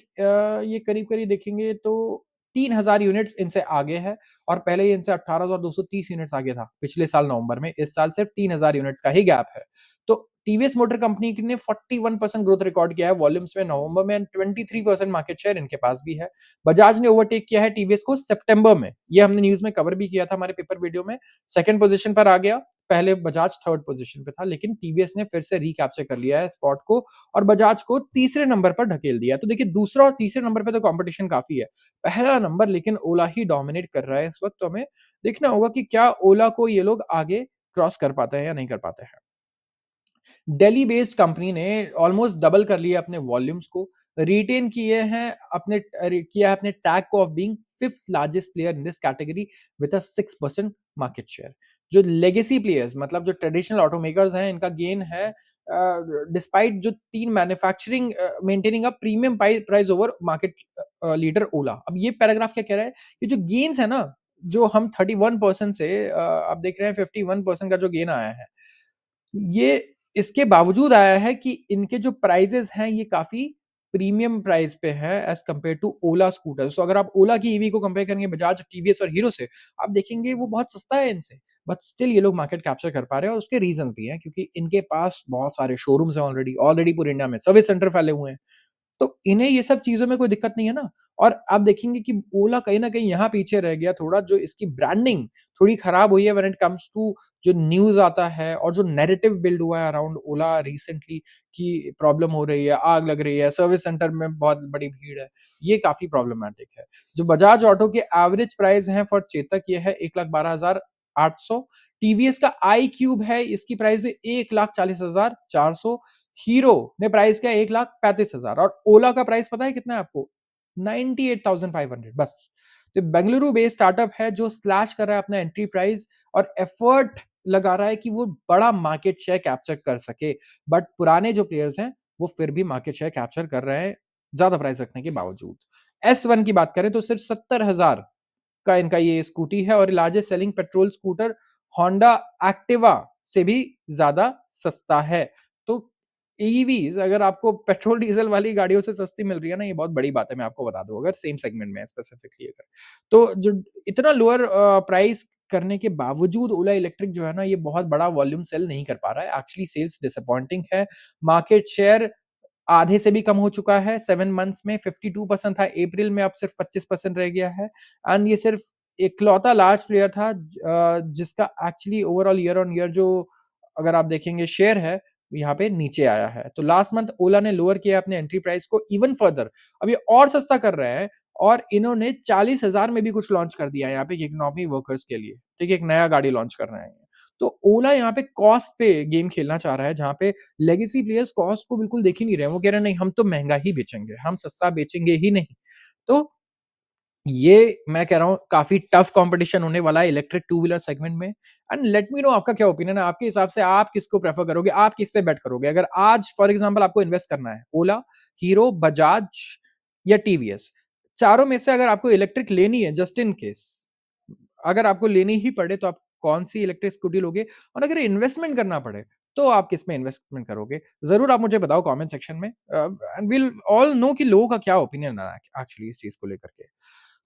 Speaker 1: ये करीब-करीब देखेंगे तो 3000 यूनिट्स इनसे आगे है और पहले ये इनसे 18,230 यूनिट्स आगे था, पिछले साल नवंबर में। इस साल सिर्फ 3000 यूनिट्स का ही गैप है। तो टीवीएस मोटर कंपनी ने 41% ग्रोथ रिकॉर्ड किया है वॉल्यूम्स में नवंबर में एंड 23% मार्केट शेयर इनके पास भी है। बजाज ने ओवरटेक किया है टीवीएस को सितंबर में। ये हमने न्यूज़ में कवर भी किया था हमारे पेपर वीडियो में। सेकंड पोज़ीशन पर आ गया, पहले बजाज थर्ड पोज़ीशन पे था, लेकिन टीवीएस ने फिर से रिकैप्चर कर लिया है स्पॉट को और बजाज को तीसरे नंबर पर ढकेल दिया। तो देखिए दूसरा और तीसरे नंबर पे तो कॉम्पिटिशन काफ़ी है। पहला नंबर लेकिन ओला ही डोमिनेट कर रहा है इस वक़्त, तो हमें देखना होगा कि क्या ओला को ये लोग आगे क्रॉस कर पाते हैं या नहीं कर पाते हैं। दिल्ली बेस्ड कंपनी ने ऑलमोस्ट डबल कर लिया अपने वॉल्यूम्स को, रिटेन किए हैं अपने किया है अपने टैग को of being fifth largest player in this category with a 6% market share. जो लेगेसी प्लेयर्स मतलब जो ट्रेडिशनल ऑटोमेकर्स हैं इनका गेन है डिस्पाइट जो 3 manufacturing maintaining a premium price over market leader Ola. अब ये पैराग्राफ क्या कह रहा है? ये जो गेन्स है ना, जो हम 31% से आप देख रहे हैं 51% का जो गेन आया है ये इसके बावजूद आया है कि इनके जो प्राइसेज़ हैं ये काफ़ी प्रीमियम प्राइस पे है as compare to Ola scooters. तो अगर आप ओला की ईवी को कंपेयर करेंगे बजाज, टीवीएस और हीरो से, आप देखेंगे वो बहुत सस्ता है इनसे। बट स्टिल ये लोग मार्केट कैप्चर कर पा रहे हैं और उसके रीज़न भी हैं क्योंकि इनके पास बहुत सारे शोरूम्स हैं ऑलरेडी, ऑलरेडी पूरे इंडिया में सर्विस सेंटर फैले हुए हैं। तो इन्हें ये सब चीज़ों में कोई दिक्कत नहीं है ना। और आप देखेंगे कि ओला कहीं न कहीं यहाँ पीछे रह गया थोड़ा, जो इसकी ब्रांडिंग थोड़ी खराब हुई है व्हेन इट कम्स टू जो न्यूज़ आता है और जो नैरेटिव बिल्ड हुआ है अराउंड ओला रिसेंटली कि प्रॉब्लम हो रही है, आग लग रही है, सर्विस सेंटर में बहुत बड़ी भीड़ है, ये काफ़ी प्रॉब्लमैटिक है। जो बजाज ऑटो के एवरेज प्राइस हैं फॉर चेतक ये है 1,12,800। टीवीएस का आई क्यूब है, इसकी प्राइस है 1,40,400। हीरो ने प्राइस किया 1,35,000 और ओला का प्राइस पता है कितना है आपको? 98,500 बस। तो बेंगलुरु बेस्ड स्टार्टअप है जो स्लैश कर रहा है अपना एंट्री प्राइस और एफर्ट लगा रहा है कि वो बड़ा मार्केट शेयर कैप्चर कर सके। बट पुराने जो प्लेयर्स हैं, वो फिर भी मार्केट शेयर कैप्चर कर रहे हैं, ज़्यादा प्राइस रखने के बावजूद। एस1 की बात करें तो सिर्फ 70,000 का इनका ये स्कूटी है और largest selling petrol scooter Honda Activa से भी ज़्यादा सस्ता है। तो ईवीज़ अगर आपको पेट्रोल डीज़ल वाली गाड़ियों से सस्ती मिल रही है ना, ये बहुत बड़ी बात है, मैं आपको बता दूँ अगर सेम सेगमेंट में है स्पेसिफिकली अगर। तो जो इतना लोअर प्राइस करने के बावजूद ओला इलेक्ट्रिक जो है ना, ये बहुत बड़ा वॉल्यूम सेल नहीं कर पा रहा है। एक्चुअली सेल्स डिसअपॉइंटिंग है। मार्केट शेयर आधे से भी कम हो चुका है 7 मंथ्स में 52% था, अप्रैल में अब सिर्फ 25% रह गया है एंड ये सिर्फ इकलौता लार्ज प्लेयर था जिसका actually overall year on year जो अगर आप देखेंगे शेयर है, यहाँ पे नीचे आया है। तो लास्ट मंथ ओला ने लोअर किया अपने एंट्री प्राइस को इवन फर्दर। अब ये और सस्ता कर रहे हैं और इन्होंने 40,000 में भी कुछ लॉन्च कर दिया है यहाँ पे इकोनॉमी वर्कर्स के लिए। ठीक है, एक नया गाड़ी लॉन्च कर रहे हैं। तो ओला यहाँ पे कॉस्ट पे गेम खेलना चाह रहा है जहाँ पे लेगेसी प्लेयर्स कॉस्ट को बिल्कुल देख ही नहीं रहे हैं। वो कह रहे हैं नहीं हम तो महँगा ही बेचेंगे, हम सस्ता बेचेंगे ही नहीं। तो ये मैं कह रहा हूँ काफ़ी टफ कॉम्पिटिशन होने वाला है इलेक्ट्रिक टू व्हीलर सेगमेंट में एंड लेट मी नो आपका क्या ओपिनियन है? आपके हिसाब से आप किसको प्रेफ़र करोगे? आप किस पे बेट करोगे? अगर आज फॉर एग्ज़ाम्पल आपको इन्वेस्ट करना है, ओला, हीरो, बजाज या टीवीएस, चारों में से अगर आपको इलेक्ट्रिक लेनी है जस्ट इन केस, अगर आपको लेनी ही पड़े तो आप कौन-सी इलेक्ट्रिक स्कूटी लोगे? और अगर इन्वेस्टमेंट करना पड़े, तो आप किसमें इन्वेस्टमेंट करोगे? ज़रूर आप मुझे बताओ कमेंट सेक्शन में एंड विल ऑल नो कि लोगों का क्या ओपिनियन है एक्चुअली इस चीज़ को लेकर के।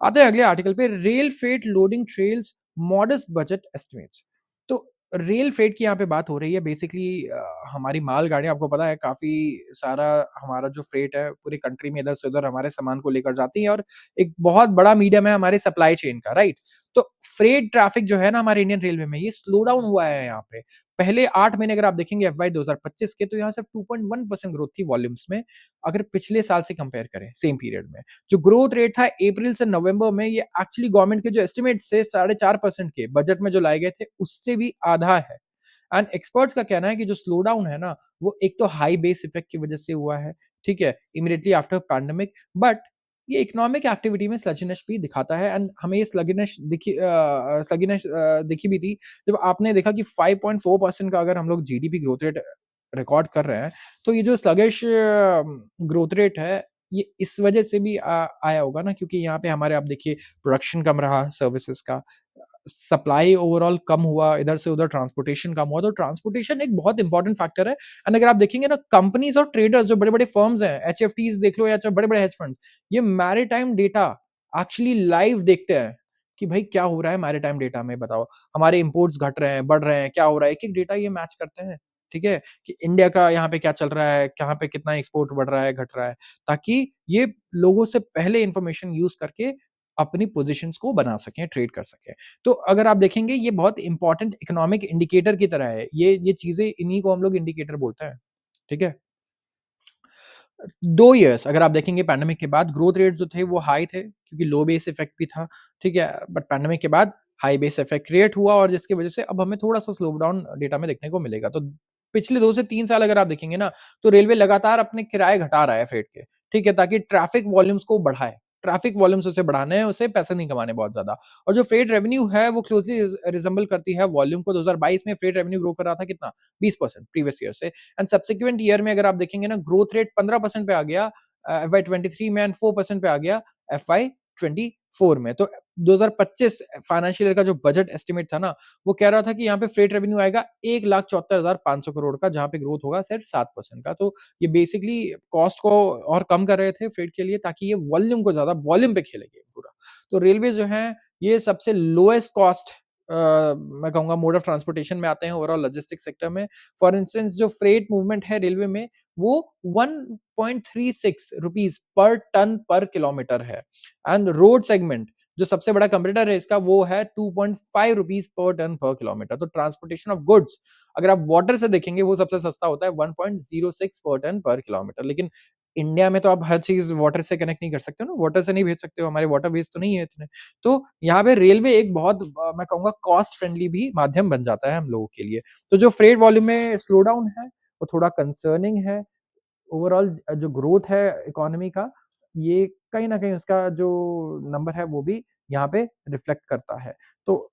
Speaker 1: आते हैं अगले आर्टिकल पे rail freight loading trails modest budget estimates. तो रेल फ्रेट की यहाँ पे बात हो रही है बेसिकली हमारी मालगाड़ियाँ आपको पता है काफ़ी सारा हमारा जो फ्रेट है पूरी कंट्री में इधर से उधर हमारे सामान को लेकर जाती है और एक बहुत बड़ा मीडियम है हमारे सप्लाई चेन का, राइट? तो फ्रेट ट्रैफिक जो है ना हमारे इंडियन रेलवे में ये स्लो डाउन हुआ है यहाँ पे। पहले 8 महीने अगर आप देखेंगे एफवाई 2025 के तो यहाँ सिर्फ 2.1% ग्रोथ थी वॉल्यूम्स में, अगर पिछले साल से कंपेयर करें सेम पीरियड में। जो ग्रोथ रेट था अप्रैल से नवंबर में ये एक्चुअली गवर्नमेंट के जो एस्टिमेट्स थे 4.5% के बजट में जो लाए गए थे उससे भी आधा है। एंड एक्सपर्ट्स का कहना है कि जो स्लो डाउन है ना वो एक तो हाई बेस इफेक्ट की वजह से हुआ है, ठीक है? इमीडिएटली आफ्टर पैंडेमिक बट ये इकोनॉमिक एक्टिविटी में स्लगिनेस भी दिखाता है एंड हमें ये स्लगिनेस दिखी भी थी जब आपने देखा कि 5.4% का अगर हम लोग जीडीपी ग्रोथ रेट रिकॉर्ड कर रहे हैं, तो ये जो स्लगिश ग्रोथ रेट है ये इस वजह से भी आया होगा ना, क्योंकि यहाँ पे हमारे आप देखिए प्रोडक्शन कम रहा सर्विसेज़ का, सप्लाई ओवरऑल कम हुआ, इधर से उधर ट्रांसपोर्टेशन कम हुआ, तो ट्रांसपोर्टेशन एक बहुत इंपॉर्टेंट फैक्टर है। एंड अगर आप देखेंगे ना, कंपनीज़ और ट्रेडर्स जो बड़े-बड़े फर्म्स हैं, एचएफटीज़ देख लो या चाहे बड़े-बड़े हेज फंड्स, ये मैरीटाइम डेटा एक्चुअली लाइव देखते हैं कि भाई क्या हो रहा है मैरीटाइम डेटा में, बताओ। हमारे इंपोर्ट्स घट रहे हैं, बढ़ रहे हैं, क्या हो रहा है? एक-एक डेटा ये मैच करते हैं, ठीक है? कि इंडिया का यहाँ पे क्या चल रहा है, कहाँ पे कितना एक्सपोर्ट बढ़ रहा है, घट रहा है, ताकि ये लोगों से पहले इन्फॉर्मेशन यूज़ करके अपनी पोज़ीशंस को बना सकें, ट्रेड कर सकें। तो अगर आप देखेंगे, ये बहुत इम्पोर्टेंट इकोनॉमिक इंडिकेटर की तरह है। ये चीज़ें, इन्हीं को हम लोग इंडिकेटर बोलते हैं, ठीक है? 2 इयर्स अगर आप देखेंगे पैंडेमिक के बाद, ग्रोथ रेट जो थे वो हाई थे, क्योंकि लो बेस इफ़ेक्ट भी था, ठीक है? बट पैंडेमिक के बाद हाई बेस इफ़ेक्ट क्रिएट हुआ, और जिसकी वजह से अब हमें थोड़ा-सा स्लो डाउन डेटा में देखने को मिलेगा। तो पिछले 2 से 3 साल अगर आप देखेंगे ना, तो रेलवे लगातार अपने किराए घटा रहा है फ्रेट के, ठीक है? ताकि ट्रैफिक वॉल्यूम्स को बढ़ाए। ट्रैफिक वॉल्यूम्स उसे बढ़ाने हैं, उसे पैसे नहीं कमाने बहुत ज़्यादा। और जो फ्रेट रेवेन्यू है, वो क्लोज़ली रिज़ेम्बल करती है वॉल्यूम को। 2022 में फ्रेट रेवेन्यू ग्रो कर रहा था कितना? 20% प्रीवियस ईयर से। एंड सब्सिक्वेंट ईयर में अगर आप देखेंगे ना, ग्रोथ रेट 15% पे आ गया, एफवाई 23 में, एंड 4% पे आ गया एफवाई 24 में। तो 2025 फाइनेंशियल ईयर का जो बजट एस्टिमेट था ना, वो कह रहा था कि यहाँ पे फ्रेट रेवेन्यू आएगा 1,74,500 करोड़ का, जहाँ पे ग्रोथ होगा सिर्फ 7% का। तो ये बेसिकली कॉस्ट को और कम कर रहे थे फ्रेट के लिए, ताकि ये वॉल्यूम को ज़्यादा वॉल्यूम पे खेलेंगे पूरा। तो रेलवे जो है, ये सबसे लोएस्ट कॉस्ट मैं कहूँगा मोड ऑफ ट्रांसपोर्टेशन में आते हैं ओवरऑल लॉजिस्टिक्स सेक्टर में। फॉर इंस्टेंस जो फ्रेट मूवमेंट है रेलवे में, वो 1.36 रुपीज़ पर टन पर किलोमीटर है। एंड रोड सेगमेंट जो सबसे बड़ा कंपटीटर है इसका, वो है 2.5 रुपीज़ पर टन पर किलोमीटर। तो ट्रांसपोर्टेशन ऑफ गुड्स अगर आप वाटर से देखेंगे, वो सबसे सस्ता होता है 1.06 पर टन पर किलोमीटर। लेकिन इंडिया में तो आप हर चीज़ वाटर से कनेक्ट नहीं कर सकते हो ना, वाटर से नहीं भेज सकते हो, हमारे वाटर वेज तो नहीं है इतने। तो यहाँ पे रेलवे एक बहुत मैं कहूँगा कॉस्ट फ्रेंडली भी माध्यम बन जाता है हम लोगों के लिए। तो जो फ्रेट वॉल्यूम में स्लो डाउन है, वो थोड़ा कंसर्निंग है। ओवरऑल जो ग्रोथ है इकोनॉमी का, ये कहीं न कहीं उसका जो नंबर है, वो भी यहाँ पे रिफ्लेक्ट करता है। तो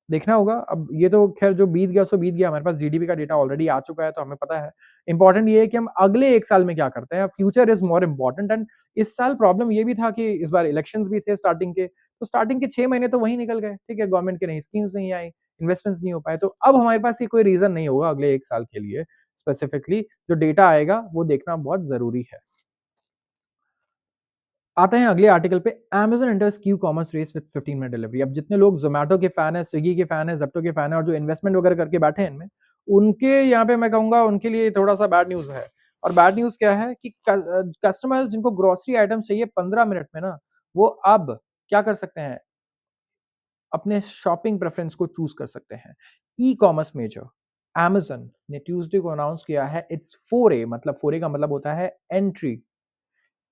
Speaker 1: देखना होगा, अब ये तो ख़ैर जो बीत गया सो बीत गया, हमारे पास जीडीपी का डेटा ऑलरेडी आ चुका है, तो हमें पता है। इम्पोर्टेंट ये है कि हम अगले 1 साल में क्या करते हैं, future is more important. And इस साल प्रॉब्लम ये भी था कि इस बार इलेक्शंस भी थे स्टार्टिंग के, तो स्टार्टिंग के 6 महीने तो वहीं निकल गए, ठीक है? गवर्नमेंट की नई स्कीम्स नहीं आई, इन्वेस्टमेंट्स नहीं हो पाए, तो अब हमारे पास ये कोई रीज़न नहीं होगा अगले 1 साल के लिए स्पेसिफिकली, जो डेटा आएगा वो देखना बहुत ज़रूरी है। आते हैं अगले आर्टिकल पे, Amazon enters Q commerce race with 15 minute delivery. अब जितने लोग ज़ोमैटो के फैन हैं, स्विगी के फैन हैं, ज़ेप्टो के फैन हैं, और जो इन्वेस्टमेंट वगैरह करके बैठे हैं इनमें, उनके यहाँ पे मैं कहूँगा उनके लिए थोड़ा-सा बैड न्यूज़ है। और बैड न्यूज़ क्या है कि कस्टमर्स जिनको ग्रोसरी आइटम चाहिए 15 मिनट में ना, वो अब क्या कर सकते हैं, अपने शॉपिंग प्रेफ़रेंस को चूज़ कर सकते हैं। ई-कॉमर्स मेजर अमेज़न ने ट्यूज़डे को अनाउंस किया है इट्स फोरे, मतलब फोरे का मतलब होता है entry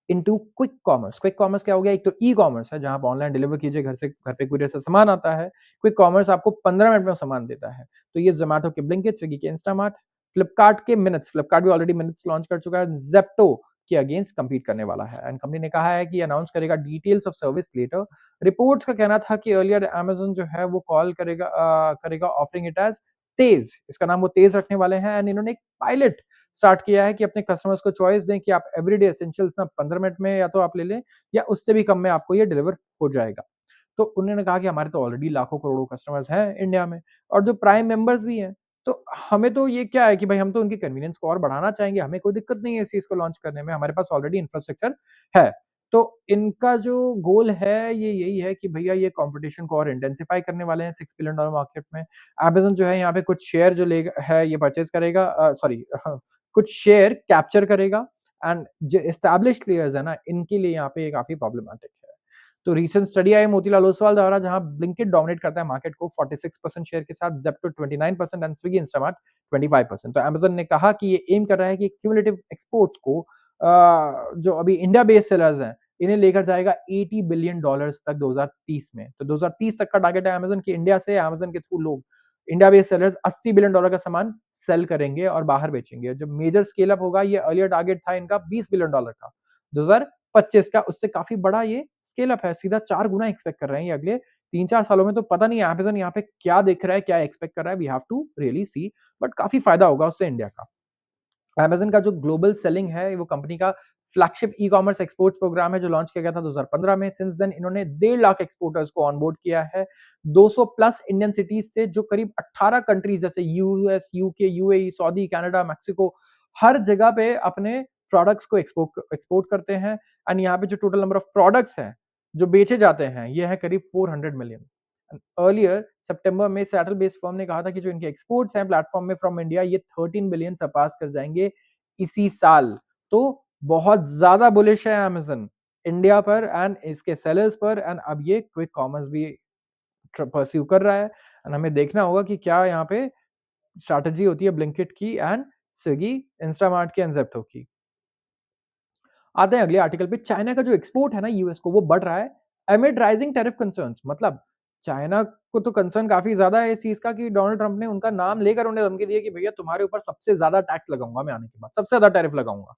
Speaker 1: into quick commerce. Quick commerce क्या हो गया? एक तो ई-कॉमर्स है, जहाँ आप ऑनलाइन डिलीवर कीजिए, घर पे कुरियर से सामान आता है। क्विक कॉमर्स आपको 15 मिनट में सामान देता है। तो ये ज़ोमैटो के ब्लिंकिट, स्विगी के इंस्टामार्ट, फ्लिपकार्ट के मिनट्स, फ्लिपकार्ट भी ऑलरेडी मिनट्स लॉन्च कर चुका है, ज़ेप्टो के अगेंस्ट कम्पीट करने वाला है। एंड कंपनी ने कहा है कि अनाउंस करेगा details of service letter. Reports का कहना था कि अर्लियर अमेज़न जो है वो कॉल करेगा ऑफरिंग इट एज़ तेज़। इसका नाम वो तेज़ रखने वाले हैं। एंड इन्होंने एक पायलट स्टार्ट किया है कि अपने कस्टमर्स को चॉइस दें कि आप एवरीडे एसेंशियल्स ना 15 मिनट में या तो आप ले लें, या उससे भी कम में आपको ये डिलीवर हो जाएगा। तो उन्होंने कहा कि हमारे तो ऑलरेडी लाखों करोड़ों कस्टमर्स हैं इंडिया में, और जो प्राइम मेंबर्स भी हैं, तो हमें तो ये क्या है कि भाई हम तो उनकी कन्वीनियंस को और बढ़ाना चाहेंगे, हमें कोई दिक्कत नहीं है इस चीज़ को लॉन्च करने में, हमारे पास ऑलरेडी इंफ्रास्ट्रक्चर है। तो इनका जो गोल है, ये यही है कि भैया ये कॉम्पिटिशन को और इंटेंसिफाई करने वाले हैं $6 बिलियन मार्केट में। अमेज़न जो है यहाँ पे कुछ शेयर जो लेगा है, ये परचेज़ करेगा, सॉरी कुछ शेयर कैप्चर करेगा। एंड जो एस्टेब्लिश्ड प्लेयर्स है ना, इनके लिए यहाँ पे ये काफ़ी प्रॉब्लमैटिक है। तो रीसेंट स्टडी आई मोतीलाल ओसवाल द्वारा, जहाँ ब्लिंकिट डोमिनेट करता है मार्केट को 46% शेयर के साथ, ज़ेप्टो 29% एंड स्विगी इंस्टामार्ट 25%। तो अमेज़न ने कहा कि ये एम कर रहा है कि क्युमुलेटिव एक्सपोर्ट्स को जो अभी इंडिया बेस्ड सेलर्स हैं, इन्हें लेकर जाएगा $80 बिलियन तक 2030 में। तो 2030 तक का टारगेट है अमेज़न की, इंडिया से अमेज़न के थ्रू लोग इंडिया बेस्ड सेलर्स $80 बिलियन का सामान सेल करेंगे और बाहर बेचेंगे। जब मेजर स्केल अप होगा, ये अर्लियर टारगेट था इनका $20 बिलियन का, 2025 का, उससे काफ़ी बड़ा ये स्केल अप है, सीधा 4 गुना एक्सपेक्ट कर रहे हैं ये अगले 3-4 सालों में। तो पता नहीं अमेज़न यहाँ पे क्या देख रहा है, क्या एक्सपेक्ट कर रहा है, we have to really see, but काफ़ी फ़ायदा होगा उससे इंडिया का। अमेज़न का जो ग्लोबल सेलिंग है, वो कंपनी का फ्लैगशिप ई-कॉमर्स एक्सपोर्ट्स प्रोग्राम है जो लॉन्च किया गया था 2015 में। सिंस देन इन्होंने 1.5 लाख एक्सपोर्टर्स को ऑनबोर्ड किया है। 200 प्लस इंडियन सिटीज़ से जो करीब 18 कंट्रीज़ जैसे US, UK, UAE, Saudi, Canada, Mexico हर जगह पे अपने प्रोडक्ट्स को एक्सपोर्ट करते हैं एंड यहाँ पे जो टोटल नंबर ऑफ प्रोडक्ट्स हैं, जो बेचे जाते हैं, ये है करीब 400 मिलियन। अर्लियर सितंबर में सेटल बेस्ड फर्म ने कहा था कि जो इनके एक्सपोर्ट्स हैं प्लेटफॉर्म में फ्रॉम इंडिया ये 13 बिलियन सरपास कर जाएँगे इसी साल। तो बहुत ज़्यादा बुलिश है अमेज़न इंडिया पर एंड इसके सेलर्स पर एंड अब ये क्विक कॉमर्स भी परस्यू कर रहा है एंड हमें देखना होगा कि क्या यहाँ पे स्ट्रैटेजी होती है ब्लिंकिट की एंड स्विगी, इंस्टामार्ट की एंड ज़ेप्टो की। आते हैं अगले आर्टिकल पे, चाइना का जो एक्सपोर्ट है ना यूएस को वो बढ़ रहा है एमिड राइजिंग टैरिफ कंसर्न्स। मतलब चाइना को तो कंसर्न काफ़ी ज़्यादा है इस चीज़ का कि डोनाल्ड ट्रंप ने उनका नाम लेकर उन्हें धमकी दी है कि भैया तुम्हारे ऊपर सबसे ज़्यादा टैक्स लगाऊँगा मैं आने के बाद, सबसे ज़्यादा टैरिफ लगाऊँगा।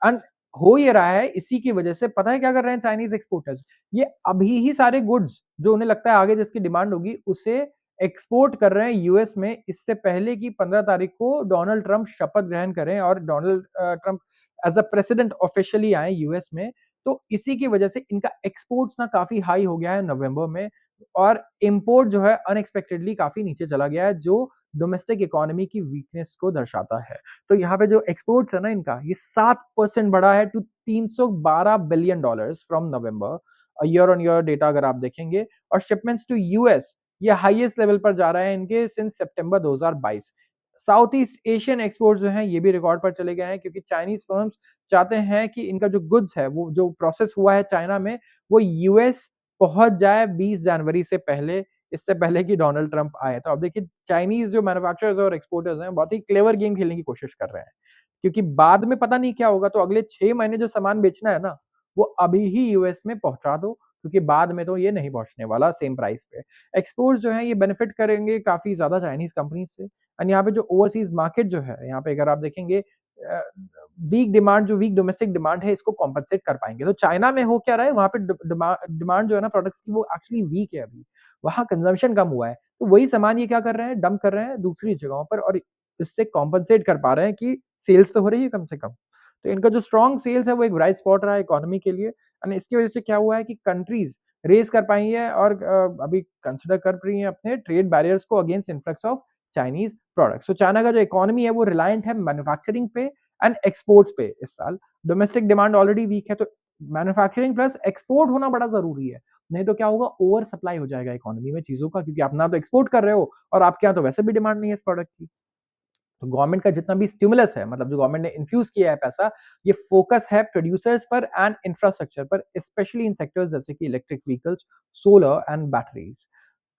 Speaker 1: एंड हो ये रहा है इसी की वजह से पता है क्या कर रहे हैं चाइनीज़ एक्सपोर्टर्स? ये अभी ही सारे गुड्स जो उन्हें लगता है आगे जिसकी डिमांड होगी उसे एक्सपोर्ट कर रहे हैं यूएस में इससे पहले कि 15 तारीख को डोनाल्ड ट्रंप शपथ ग्रहण करें और Donald Trump as a president officially आए यूएस में। तो इसी की वजह से इनका एक्सपोर्ट्स ना काफ़ी हाई हो गया है नवंबर में और इम्पोर्ट जो है अनएक्सपेक्टेडली काफ़ी नीचे चला गया है जो डोमेस्टिक इकोनॉमी की वीकनेस को दर्शाता है। तो यहाँ पे जो एक्सपोर्ट्स है ना इनका ये 7% बढ़ा है to 312 billion dollars from November. Year on year data अगर आप देखेंगे और शिपमेंट्स टू यूएस ये हाईएस्ट लेवल पर जा रहे हैं इनके since September 2022। South east Asian exports जो हैं ये भी रिकॉर्ड पर चले गए हैं क्योंकि चाइनीज फर्म्स चाहते हैं कि इनका जो गुड्स है वो जो प्रोसेस हुआ है चाइना में वो यूएस पहुंच जाए 20 जनवरी से पहले, इससे पहले कि डोनाल्ड ट्रंप आए। तो अब देखिए चाइनीज जो मैन्युफैक्चरर्स और एक्सपोर्टर्स हैं बहुत ही क्लेवर गेम खेलने की कोशिश कर रहे हैं। क्योंकि बाद में पता नहीं क्या होगा तो अगले 6 महीने जो सामान बेचना है ना, वो अभी ही यूएस में पहुँचा दो क्योंकि बाद में तो ये नहीं पहुँचने वाला सेम प्राइस पे। एक्सपोर्ट्स जो हैं ये बेनिफिट करेंगे काफ़ी ज़्यादा चाइनीज़ कंपनीज़ से एंड यहाँ पे जो ओवरसीज़ मार्केट जो है, यहाँ पे अगर आप देखेंगे वीक डिमांड जो वीक डोमेस्टिक डिमांड है इसको कॉम्पेंसेट कर पाएँगे। तो चाइना में हो क्या रहा है वहाँ पे डिमांड जो है ना प्रोडक्ट्स की वो एक्चुअली वीक है अभी। वहाँ कंजम्पशन कम हुआ है। तो वही सामान ये क्या कर रहे हैं डंप कर रहे हैं दूसरी जगहों पर और इससे कॉम्पेंसेट कर पा रहे हैं कि सेल्स तो हो रही है कम से कम। तो इनका जो स्ट्रॉन्ग सेल्स है वो एक ब्राइट स्पॉट रहा है इकोनॉमी के लिए एंड इसकी वजह से क्या हुआ है कि कंट्रीज़ रेज़ कर पाई है और अभी कंसिडर कर रही हैं अपने ट्रेड बैरियर्स को against influx of Chinese products. तो चाइना का जो इकोनॉमी है वो रिलायंट है मैन्युफैक्चरिंग पे एंड एक्सपोर्ट्स पे इस साल। डोमेस्टिक डिमांड ऑलरेडी वीक है तो मैन्युफैक्चरिंग प्लस एक्सपोर्ट होना बड़ा ज़रूरी है। नहीं तो क्या होगा ओवर सप्लाई हो जाएगा इकोनॉमी में चीज़ों का क्योंकि आप ना तो एक्सपोर्ट कर रहे हो और आपके यहाँ तो वैसे भी डिमांड नहीं है इस प्रोडक्ट की। तो गवर्नमेंट का जितना भी स्टिमुलस है मतलब जो गवर्नमेंट ने इन्फ्यूज़ किया है पैसा, ये फ़ोकस है प्रोड्यूसर्स पर एंड इंफ्रास्ट्रक्चर पर, स्पेशली इन सेक्टर्स जैसे कि electric vehicles, solar and batteries.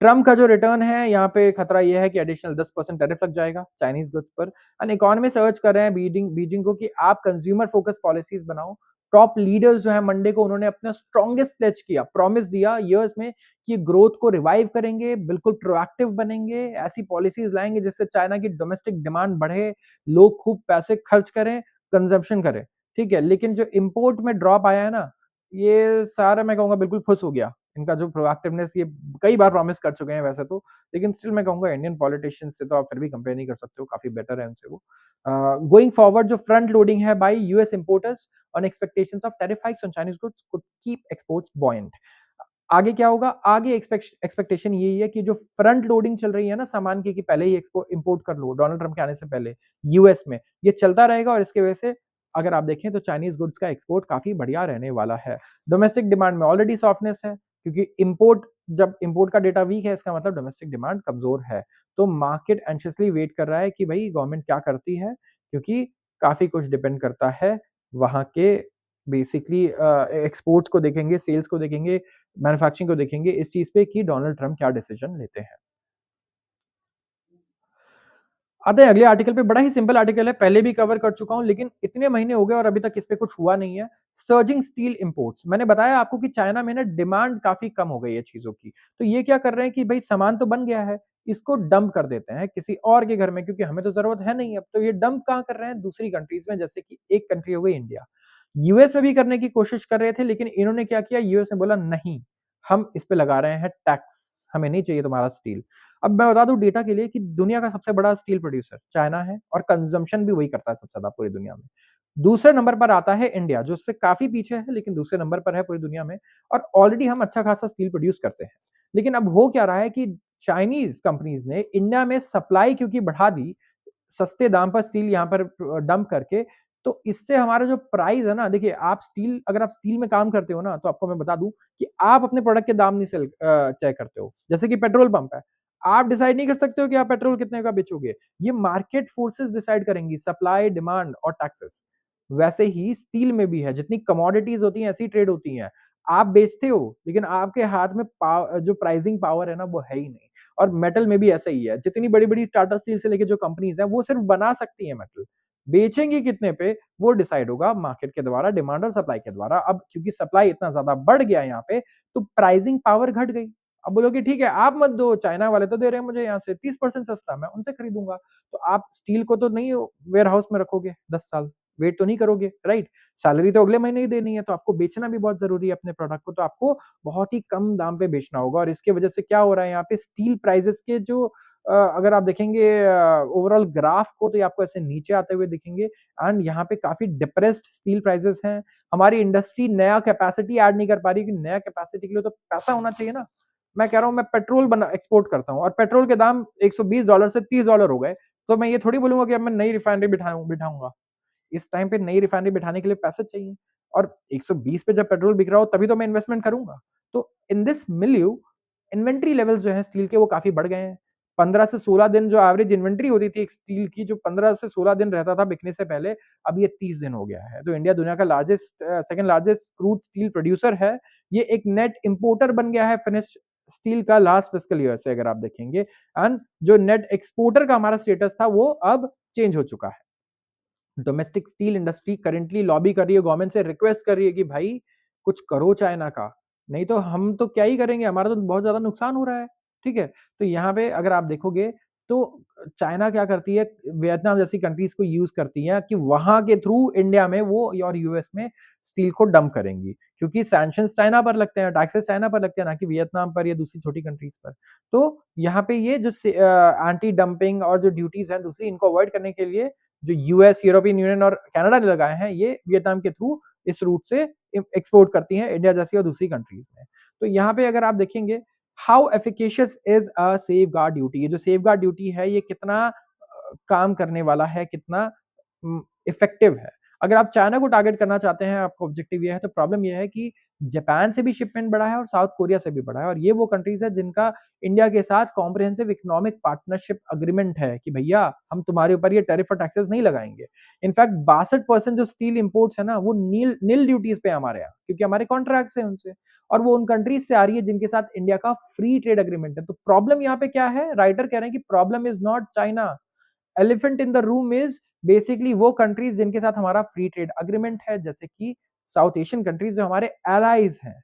Speaker 1: Trump का जो रिटर्न है, यहाँ पे खतरा ये है कि एडिशनल 10% टैरिफ लग जाएगा चाइनीज़ गुड्स पर एंड इकोनॉमिस्ट अर्ज कर रहे हैं बीजिंग को कि आप कंज्यूमर फोकस पॉलिसीज़ बनाओ। टॉप लीडर्स जो हैं मंडे को उन्होंने अपना स्ट्रॉन्गेस्ट प्लेज किया, प्रॉमिस दिया ईयर्स में कि ग्रोथ को रिवाइव करेंगे, बिल्कुल प्रोएक्टिव बनेंगे, ऐसी पॉलिसीज़ लाएँगे जिससे चाइना की डोमेस्टिक डिमांड बढ़े, लोग खूब पैसे खर्च करें, कंज़म्पशन करें, ठीक है? लेकिन जो इम्पोर्ट में ड्रॉप आया है ना, ये सारा मैं कहूँगा बिल्कुल फुस हो गया। इनका जो प्रोएक्टिवनेस ये कई बार प्रॉमिस कर चुके हैं वैसे तो, लेकिन स्टिल मैं कहूँगा इंडियन पॉलिटिशियंस से तो आप फिर भी कंपेयर नहीं कर सकते हो, काफ़ी बेटर है उनसे वो। गोइंग फॉरवर्ड जो फ्रंट लोडिंग है bye US importers on expectations of tariff hikes on Chinese goods could keep exports buoyant. आगे क्या होगा? आगे एक्सपेक्टेशन यही है कि जो फ्रंट लोडिंग चल रही है ना सामान की कि पहले ही इम्पोर्ट कर लो डोनाल्ड ट्रम्प के आने से पहले यूएस में, ये चलता रहेगा और इसकी वजह से अगर आप देखें तो चाइनीज़ गुड्स का एक्सपोर्ट काफ़ी बढ़िया रहने वाला है। डोमेस्टिक डिमांड में ऑलरेडी सॉफ्टनेस है क्योंकि जब इम्पोर्ट का डेटा वीक है इसका मतलब डोमेस्टिक डिमांड कमज़ोर है। तो मार्केट एंक्शसली वेट कर रहा है कि भई गवर्नमेंट क्या करती है क्योंकि काफ़ी कुछ डिपेंड करता है वहाँ के बेसिकली एक्सपोर्ट्स को देखेंगे, सेल्स को देखेंगे, मैन्युफैक्चरिंग को देखेंगे इस चीज़ पे कि डोनाल्ड ट्रम्प क्या डिसीजन लेते हैं। आते हैं अगले आर्टिकल पे, बड़ा ही सिंपल आर्टिकल है, पहले भी कवर कर चुका हूँ, लेकिन इतने महीने हो गए और अभी तक इस पे कुछ हुआ नहीं है। सर्जिंग स्टील इंपोर्ट्स, मैंने बताया आपको कि चाइना में ना डिमांड काफ़ी कम हो गई है चीज़ों की। तो ये क्या कर रहे हैं कि भई सामान तो बन गया है, इसको डंप कर देते हैं किसी और के घर में क्योंकि हमें तो ज़रूरत है नहीं अब। तो ये डंप कहाँ कर रहे हैं? दूसरी कंट्रीज़ में, जैसे कि एक कंट्री हो गई इंडिया। यूएस में भी करने की कोशिश कर रहे थे, लेकिन इन्होंने क्या किया, यूएस ने बोला नहीं, हम इस पे लगा रहे हैं टैक्स, हमें नहीं चाहिए तुम्हारा स्टील। अब मैं बता दूँ डेटा के लिए कि दुनिया का सबसे बड़ा स्टील प्रोड्यूसर चाइना है और कंज़म्पशन भी वही करता है सबसे ज़्यादा पूरी दुनिया में। दूसरे नंबर पर आता है इंडिया, जो उससे काफ़ी पीछे है लेकिन दूसरे नंबर पर है पूरी दुनिया में और ऑलरेडी हम अच्छा खासा स्टील प्रोड्यूस करते हैं। लेकिन अब हो क्या रहा है कि चाइनीज़ कंपनीज़ ने इंडिया में सप्लाई क्योंकि बढ़ा दी, सस्ते दाम पर स्टील यहाँ पर डंप करके, तो इससे हमारा जो प्राइस है ना देखिए आप स्टील अगर आप स्टील में काम करते हो ना, तो आपको मैं बता दूँ कि आप अपने प्रोडक्ट के दाम नहीं चेक करते हो। जैसे कि पेट्रोल पंप है, आप डिसाइड नहीं कर सकते हो कि आप पेट्रोल कितने का बेचोगे। ये मार्केट फोर्सेस डिसाइड करेंगी, सप्लाई, डिमांड और टैक्सेस। वैसे ही स्टील में भी है, जितनी कमोडिटीज़ होती हैं, ऐसी ट्रेड होती हैं। आप बेचते हो, लेकिन आपके हाथ में जो प्राइसिंग पावर है ना, वो है ही नहीं। और मेटल में भी ऐसा ही है। जितनी बड़ी-बड़ी टाटा स्टील से लेके जो कंपनीज़ हैं, वो सिर्फ़ बना सकती हैं मेटल। बेचेंगी कितने पे, वो डिसाइड होगा मार्केट के द्वारा, डिमांड और सप्लाई के द्वारा। अब क्योंकि सप्लाई इतना ज़्यादा बढ़ गया है यहाँ पे, तो प्राइसिंग पावर घट गई। अब बोलोगे ठीक है, आप मत दो, चाइना वाले तो दे रहे हैं मुझे यहाँ से 30% सस्ता, मैं उनसे खरीदूँगा। तो आप स्टील को तो नहीं वेयरहाउस में रखोगे 10 साल, वेट तो नहीं करोगे, राइट? सैलरी तो अगले महीने ही देनी है, तो आपको बेचना भी बहुत ज़रूरी है अपने प्रोडक्ट को, तो आपको बहुत ही कम दाम पे बेचना होगा और इसकी वजह से क्या हो रहा है यहाँ पे स्टील प्राइसेज़ के जो अगर आप देखेंगे ओवरऑल ग्राफ को तो ये आपको ऐसे नीचे आते हुए दिखेंगे एंड यहाँ पे काफ़ी डिप्रेस्ड स्टील प्राइसेज़ हैं। हमारी इंडस्ट्री नया कैपेसिटी ऐड नहीं कर पा रही, कि नया कैपेसिटी के लिए तो पैसा होना चाहिए ना। मैं कह रहा हूँ मैं पेट्रोल बना एक्सपोर्ट करता हूँ और पेट्रोल के दाम $120 से $30 हो गए, तो मैं ये थोड़ी बोलूँगा कि अब मैं नई रिफाइनरी बिठाऊँगा। इस टाइम पे नई रिफाइनरी बिठाने के लिए पैसे चाहिए और 120 पे जब पेट्रोल बिक रहा हो तभी तो मैं इन्वेस्टमेंट करूँगा। तो in this milieu inventory levels जो हैं स्टील के वो काफ़ी बढ़ गए हैं। 15 से 16 दिन जो एवरेज इन्वेंटरी होती थी एक स्टील की जो 15 से 16 दिन रहता था बिकने से पहले, अब ये 30 दिन हो गया है। तो इंडिया दुनिया का second largest crude steel producer है। ये एक नेट इंपोर्टर बन गया है फिनिश्ड स्टील का लास्ट फिस्कल ईयर से अगर आप देखेंगे एंड जो नेट एक्सपोर्टर का हमारा स्टेटस था वो अब चेंज हो चुका है। Domestic steel industry currently lobby कर रही है, गवर्नमेंट से रिक्वेस्ट कर रही है कि भाई कुछ करो चाइना का, नहीं तो हम तो क्या ही करेंगे, हमारा तो बहुत ज़्यादा नुकसान हो रहा है, ठीक है? तो यहाँ पे अगर आप देखोगे तो चाइना क्या करती है, वियतनाम जैसी कंट्रीज़ को यूज़ करती हैं कि वहाँ के थ्रू इंडिया में वो और यूएस में स्टील को डंप करेंगी, क्योंकि सैंक्शंस चाइना पर लगते हैं, टैक्सेस चाइना पर लगते हैं, ना कि वियतनाम पर या दूसरी छोटी कंट्रीज़ पर। तो यहाँ पे ये जो एंटी डंपिंग और जो ड्यूटीज़ हैं दूसरी इनको अवॉइड करने के लिए जो यूएस, यूरोपियन यूनियन और कनाडा ने लगाए हैं, ये वियतनाम के थ्रू इस रूट से एक्सपोर्ट करती हैं इंडिया जैसी और दूसरी कंट्रीज़ में। तो यहाँ पे अगर आप देखेंगे how efficacious is a safeguard duty, ये जो सेफगार्ड ड्यूटी है ये कितना काम करने वाला है, कितना इफेक्टिव है। अगर आप चाइना को टारगेट करना चाहते हैं, आपका ऑब्जेक्टिव ये है, तो प्रॉब्लम ये है कि जापान से भी शिपमेंट बढ़ा है और साउथ कोरिया से भी बढ़ा है और ये वो कंट्रीज़ है जिनका इंडिया के साथ कॉम्प्रिहेंसिव इकोनॉमिक पार्टनरशिप एग्रीमेंट है कि भैया हम तुम्हारे ऊपर ये टैरिफ और टैक्सेस नहीं लगाएँगे। इनफैक्ट 62% जो स्टील इंपोर्ट्स है ना, वो नील निल ड्यूटीज़ पे है हमारे यहाँ, क्योंकि हमारे कॉन्ट्रैक्ट्स हैं उनसे और वो उन कंट्रीज़ से आ रही है जिनके साथ इंडिया का फ्री ट्रेड एग्रीमेंट है। तो प्रॉब्लम यहाँ पे क्या है? राइटर कह रहे हैं कि problem is not China, elephant in the room is basically वो कंट्रीज़ जिनके साथ हमारा फ्री ट्रेड एग्रीमेंट है, जैसे कि साउथ एशियन कंट्रीज़ जो हमारे एलाइज़ हैं।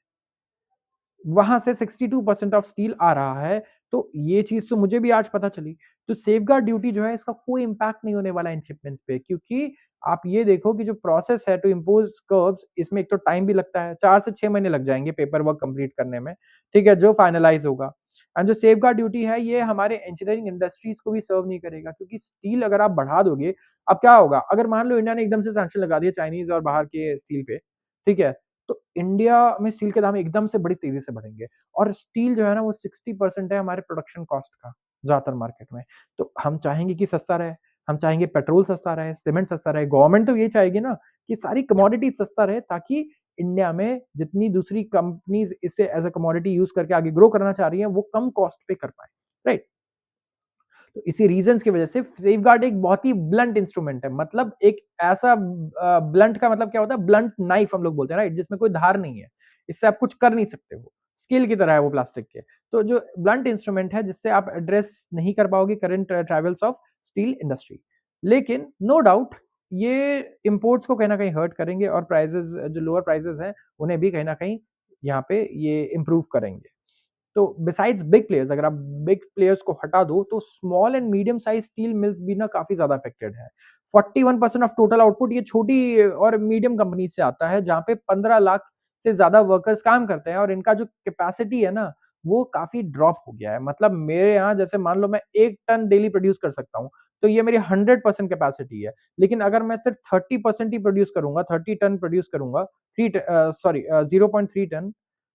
Speaker 1: वहाँ से 62% ऑफ स्टील आ रहा है, तो ये चीज़ तो मुझे भी आज पता चली। तो सेफगार्ड ड्यूटी जो है इसका कोई इम्पैक्ट नहीं होने वाला है इन शिपमेंट्स पे, क्योंकि आप ये देखो कि जो प्रोसेस है टू इम्पोज़ कर्व्स, इसमें एक तो टाइम भी लगता है, 4 से 6 महीने लग जाएँगे पेपर वर्क कंप्लीट करने में, ठीक है? जो फाइनलाइज़ होगा। एंड जो सेफगार्ड ड्यूटी है ये हमारे इंजीनियरिंग इंडस्ट्रीज़ को भी सर्व नहीं करेगा, क्योंकि स्टील अगर आप बढ़ा दोगे, अब क्या होगा? अगर मान लो इंडिया ने एकदम से सैंक्शन लगा दिए चाइनीज़ और बाहर के स्टील पे, ठीक है? तो इंडिया में स्टील के दाम एकदम से बड़ी तेज़ी से बढ़ेंगे और स्टील जो है ना वो 60% है हमारे प्रोडक्शन कॉस्ट का, ज़्यादातर मार्केट में। तो हम चाहेंगे कि सस्ता रहे, हम चाहेंगे पेट्रोल सस्ता रहे, सीमेंट सस्ता रहे, गवर्नमेंट तो यही चाहेगी ना कि सारी कमोडिटी सस्ता रहे, ताकि इंडिया में जितनी दूसरी कंपनीज़ इसे एज़ अ कमोडिटी यूज़ करके आगे ग्रो करना चाह रही हैं, वो कम कॉस्ट पे कर पाएँ, राइट? तो इसी रीज़न्स की वजह से सेफगार्ड एक बहुत ही ब्लंट इंस्ट्रूमेंट है। मतलब एक ऐसा ब्लंट का मतलब क्या होता है? ब्लंट नाइफ हम लोग बोलते हैं, राइट? जिसमें कोई धार नहीं है। इससे आप कुछ कर नहीं सकते हो। स्केल की तरह है वो प्लास्टिक के। तो जो ब्लंट इंस्ट्रूमेंट है जिससे आप एड्रेस नहीं कर पाओगे current travels of steel industry. लेकिन नो डाउट ये इम्पोर्ट्स को कहीं न कहीं हर्ट करेंगे और प्राइसेज़ जो लोअर प्राइसेज़ हैं, उन्हें भी कहीं न कहीं यहाँ पे ये इम्प्रूव करेंगे। तो बिसाइड्स बिग प्लेयर्स, अगर आप बिग प्लेयर्स को हटा दो तो small and medium size steel mills भी ना काफ़ी ज़्यादा अफेक्टेड है। 41% ऑफ टोटल आउटपुट ये छोटी और मीडियम कंपनी से आता है, जहाँ पे 15 लाख से ज़्यादा वर्कर्स काम करते हैं और इनका जो कैपेसिटी है ना, वो काफ़ी ड्रॉप हो गया है। मतलब मेरे यहाँ जैसे मान लो मैं 1 टन डेली प्रोड्यूस कर सकता हूँ, तो ये मेरी 100% कैपेसिटी है। लेकिन अगर मैं सिर्फ 30% ही प्रोड्यूस करूँगा, 30 टन प्रोड्यूस करूँगा, 0.3 टन,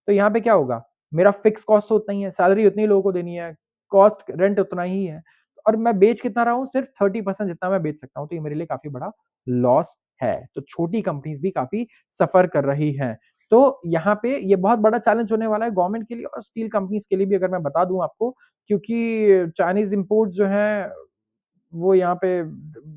Speaker 1: तो यहाँ पे क्या होगा? मेरा फिक्स कॉस्ट तो उतना ही है, सैलरी उतनी ही लोगों को देनी है, कॉस्ट रेंट उतना ही है और मैं बेच कितना रहा हूँ? सिर्फ 30% जितना मैं बेच सकता हूँ, तो ये मेरे लिए काफ़ी बड़ा लॉस है। तो छोटी कंपनीज़ भी काफ़ी सफ़र कर रही हैं। तो यहाँ पे ये बहुत बड़ा चैलेंज होने वाला है गवर्नमेंट के लिए और स्टील कंपनीज़ के लिए भी, अगर मैं बता दूँ आपको, क्योंकि चाइनीज़ इम्पोर्ट्स जो हैं वो यहाँ पे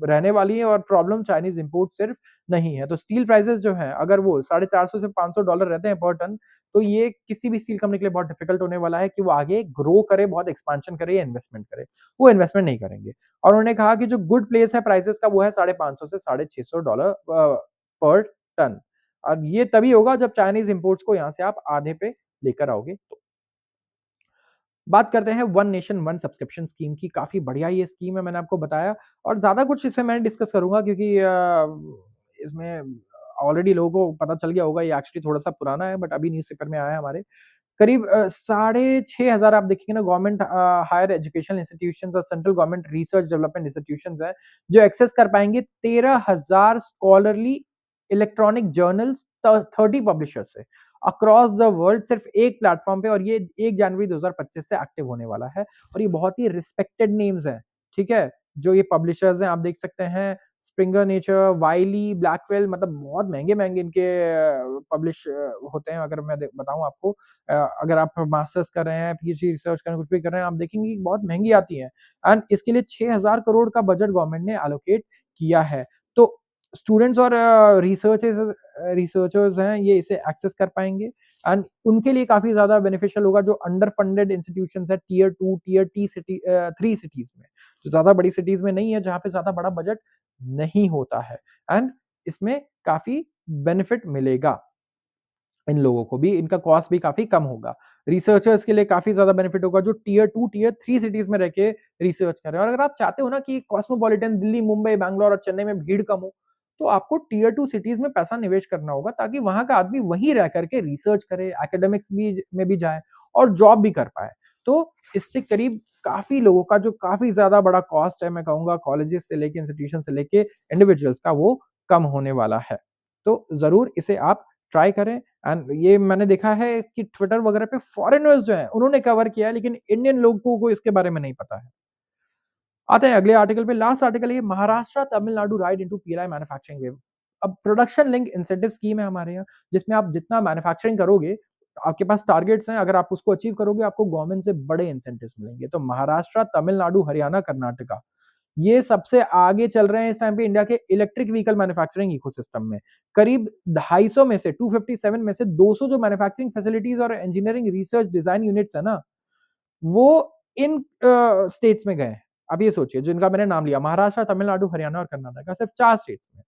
Speaker 1: रहने वाली है और प्रॉब्लम चाइनीज़ इम्पोर्ट सिर्फ नहीं है। तो स्टील प्राइसेज़ जो हैं, अगर वो $450 से $500 रहते हैं पर टन, तो ये किसी भी स्टील कंपनी के लिए बहुत डिफ़िकल्ट होने वाला है कि वो आगे ग्रो करे, बहुत एक्सपेंशन करे या इन्वेस्टमेंट करे। वो इन्वेस्टमेंट नहीं करेंगे और उन्होंने कहा कि जो गुड प्लेस है प्राइसेज़ का, वो है $550 से $650 पर टन और ये तभी होगा जब चाइनीज़ इम्पोर्ट्स को यहाँ से आप आधे पे लेकर आओगे तो। बात करते हैं one nation one subscription scheme की। काफ़ी बढ़िया ये स्कीम है, मैंने आपको बताया और ज़्यादा कुछ इसमें मैं डिस्कस करूँगा क्योंकि इसमें ऑलरेडी लोगों को पता चल गया होगा, ये एक्चुअली थोड़ा-सा पुराना है बट अभी न्यूज़पेपर में आया है हमारे। करीब साढ़े 6,000 आप देखेंगे ना गवर्नमेंट हायर एजुकेशन इंस्टीट्यूशंस और central government research development institutions हैं, जो एक्सेस कर पाएँगे 13,000 स्कॉलरली इलेक्ट्रॉनिक जर्नल्स 30 पब्लिशर्स से अक्रॉस द वर्ल्ड, सिर्फ एक प्लेटफ़ॉर्म पे और ये 1 जनवरी 2025 से एक्टिव होने वाला है और ये बहुत ही रिस्पेक्टेड नेम्स हैं, ठीक है? जो ये पब्लिशर्स हैं, आप देख सकते हैं स्प्रिंगर नेचर, वाइली, ब्लैकवेल, मतलब बहुत महँगे-महँगे इनके पब्लिश होते हैं। अगर मैं बताऊँ आपको, अगर आप मास्टर्स कर रहे हैं, पीएचडी रिसर्च कर रहे हैं, कुछ भी कर रहे हैं, आप देखेंगे कि बहुत महँगी आती हैं एंड इसके लिए 6,000 करोड़ का बजट गवर्नमेंट ने एलोकेट किया है। तो स्टूडेंट्स और रिसर्चर्स हैं, ये इसे एक्सेस कर पाएँगे एंड उनके लिए काफ़ी ज़्यादा बेनिफिशियल होगा जो अंडर फंडेड इंस्टीट्यूशंस हैं tier 2, tier T city 3 cities में। जो ज़्यादा बड़ी सिटीज़ में नहीं है, जहाँ पे ज़्यादा बड़ा बजट नहीं होता है एंड इसमें काफ़ी बेनिफिट मिलेगा। इन लोगों को भी, इनका कॉस्ट भी काफ़ी कम होगा। रिसर्चर्स के लिए काफ़ी ज़्यादा बेनिफिट होगा जो टियर 2, टियर 3 सिटीज़ में रह के रिसर्च कर रहे हैं और अगर आप चाहते हो ना कि कॉस्मोपॉलिटन दिल्ली, मुंबई, बैंगलोर और चेन्नई में भीड़ कम हो, तो आपको टियर 2 सिटीज़ में पैसा निवेश करना होगा ताकि वहाँ का आदमी वहीं रह कर के रिसर्च करे, एकेडमिक्स भी में भी जाए और जॉब भी कर पाए। तो इससे करीब काफ़ी लोगों का जो काफ़ी ज़्यादा बड़ा कॉस्ट है, मैं कहूँगा कॉलेजेस से लेके, इंस्टीट्यूशन से लेके इंडिविजुअल्स का, वो कम होने वाला है। तो ज़रूर इसे आप ट्राई करें एंड ये मैंने देखा है कि ट्विटर वगैरह पे फॉरेनर्स जो हैं, उन्होंने कवर किया है लेकिन इंडियन लोगों को इसके बारे में नहीं पता है। आते हैं अगले आर्टिकल पे, लास्ट आर्टिकल है ये, Maharashtra Tamil Nadu ride into PLI manufacturing wave. अब प्रोडक्शन लिंक इंसेंटिव स्कीम है हमारे यहाँ, जिसमें आप जितना मैन्युफैक्चरिंग करोगे, आपके पास टारगेट्स हैं, अगर आप उसको अचीव करोगे, आपको गवर्नमेंट से बड़े इंसेंटिव्स मिलेंगे। तो महाराष्ट्र, तमिलनाडु, हरियाणा, कर्नाटका, ये सबसे आगे चल रहे हैं इस टाइम पे इंडिया के इलेक्ट्रिक व्हीकल मैन्युफैक्चरिंग इकोसिस्टम में। करीब 250 में से 257 में से 200 जो मैन्युफैक्चरिंग फैसिलिटीज़ और इंजीनियरिंग रिसर्च डिज़ाइन यूनिट्स है ना, वो इन स्टेट्स में गए हैं। अब ये सोचिए जिनका मैंने नाम लिया, महाराष्ट्र, तमिलनाडु, हरियाणा और कर्नाटक, सिर्फ 4 स्टेट्स में।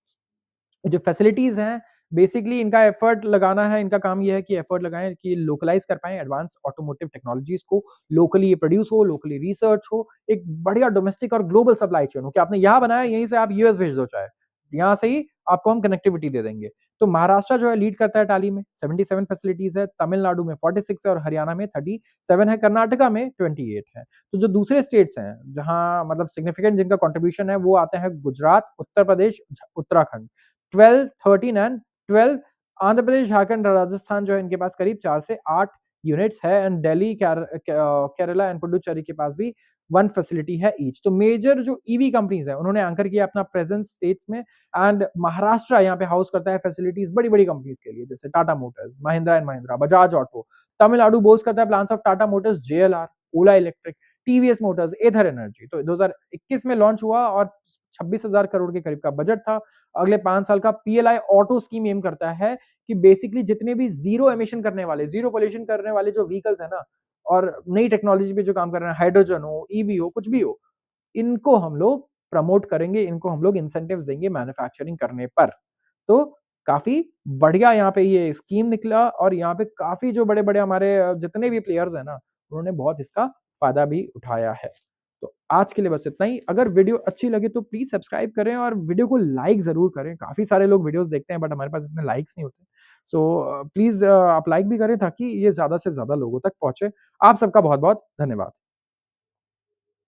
Speaker 1: जो फैसिलिटीज़ हैं, बेसिकली इनका एफर्ट लगाना है, इनका काम ये है कि एफर्ट लगाएँ कि लोकलाइज़ कर पाएँ एडवांस ऑटोमोटिव टेक्नोलॉजीज़ को, लोकली ये प्रोड्यूस हो, लोकली रिसर्च हो, एक बढ़िया डोमेस्टिक और ग्लोबल सप्लाई चेन हो कि आपने यहाँ बनाया, यहीं से आप यूएस भेज दो चाहे। यहाँ से ही आपको हम कनेक्टिविटी दे देंगे। तो महाराष्ट्र जो है लीड करता है टाली में, 77 फैसिलिटीज़ है, तमिलनाडु में 46 है और हरियाणा में 37 है, कर्नाटका में 28 है। तो जो दूसरे स्टेट्स हैं, जहाँ मतलब सिग्निफिकेंट जिनका कंट्रीब्यूशन है, वो आते हैं गुजरात, उत्तर प्रदेश, उत्तराखंड। 12, 13 एंड 12 आंध्र प्रदेश, झारखंड, राजस्थान जो है इनके पास करीब 4 से 8 यूनिट्स है एंड दिल्ली, केरला एंड पुडुचेरी के पास भी 1 फैसिलिटी है ईच। तो मेजर जो ईवी कंपनीज़ हैं, उन्होंने एंकर किया अपना प्रेजेंस स्टेट्स में एंड महाराष्ट्र यहाँ पे हाउस करता है फैसिलिटीज़ बड़ी-बड़ी कंपनीज़ के लिए, जैसे Tata motors, Mahindra and Mahindra, Bajaj auto. Tamil Nadu boast करता है plants of Tata motors, JLR, Ola electric, TVS motors, Ather energy. तो 2021 में लॉन्च हुआ और 26,000 करोड़ के करीब का बजट था। अगले 5 साल का पीएलआई ऑटो स्कीम एम करता है कि बेसिकली जितने भी ज़ीरो एमिशन करने वाले, ज़ीरो पॉल्यूशन करने वाले जो व्हीकल्स हैं ना और नई टेक्नोलॉजी पे जो काम कर रहे हैं, हाइड्रोजन हो, ईवी हो, कुछ भी हो, इनको हम लोग प्रमोट करेंगे, इनको हम लोग इंसेंटिव्स देंगे मैन्युफैक्चरिंग करने पर। तो काफ़ी बढ़िया यहाँ पे ये स्कीम निकला और यहाँ पे काफ़ी जो बड़े-बड़े हमारे जितने भी प्लेयर्स हैं ना, उन्होंने बहुत इसका फ़ायदा भी उठाया है। तो आज के लिए बस इतना ही। अगर वीडियो अच्छी लगे तो प्लीज़ सब्सक्राइब करें और वीडियो को लाइक ज़रूर करें। काफ़ी सारे लोग वीडियोज़ देखते हैं बट हमारे पास इतने लाइक्स नहीं होते। सो प्लीज़ आप लाइक भी करें ताकि ये ज़्यादा से ज़्यादा लोगों तक पहुँचे। आप सबका बहुत-बहुत धन्यवाद।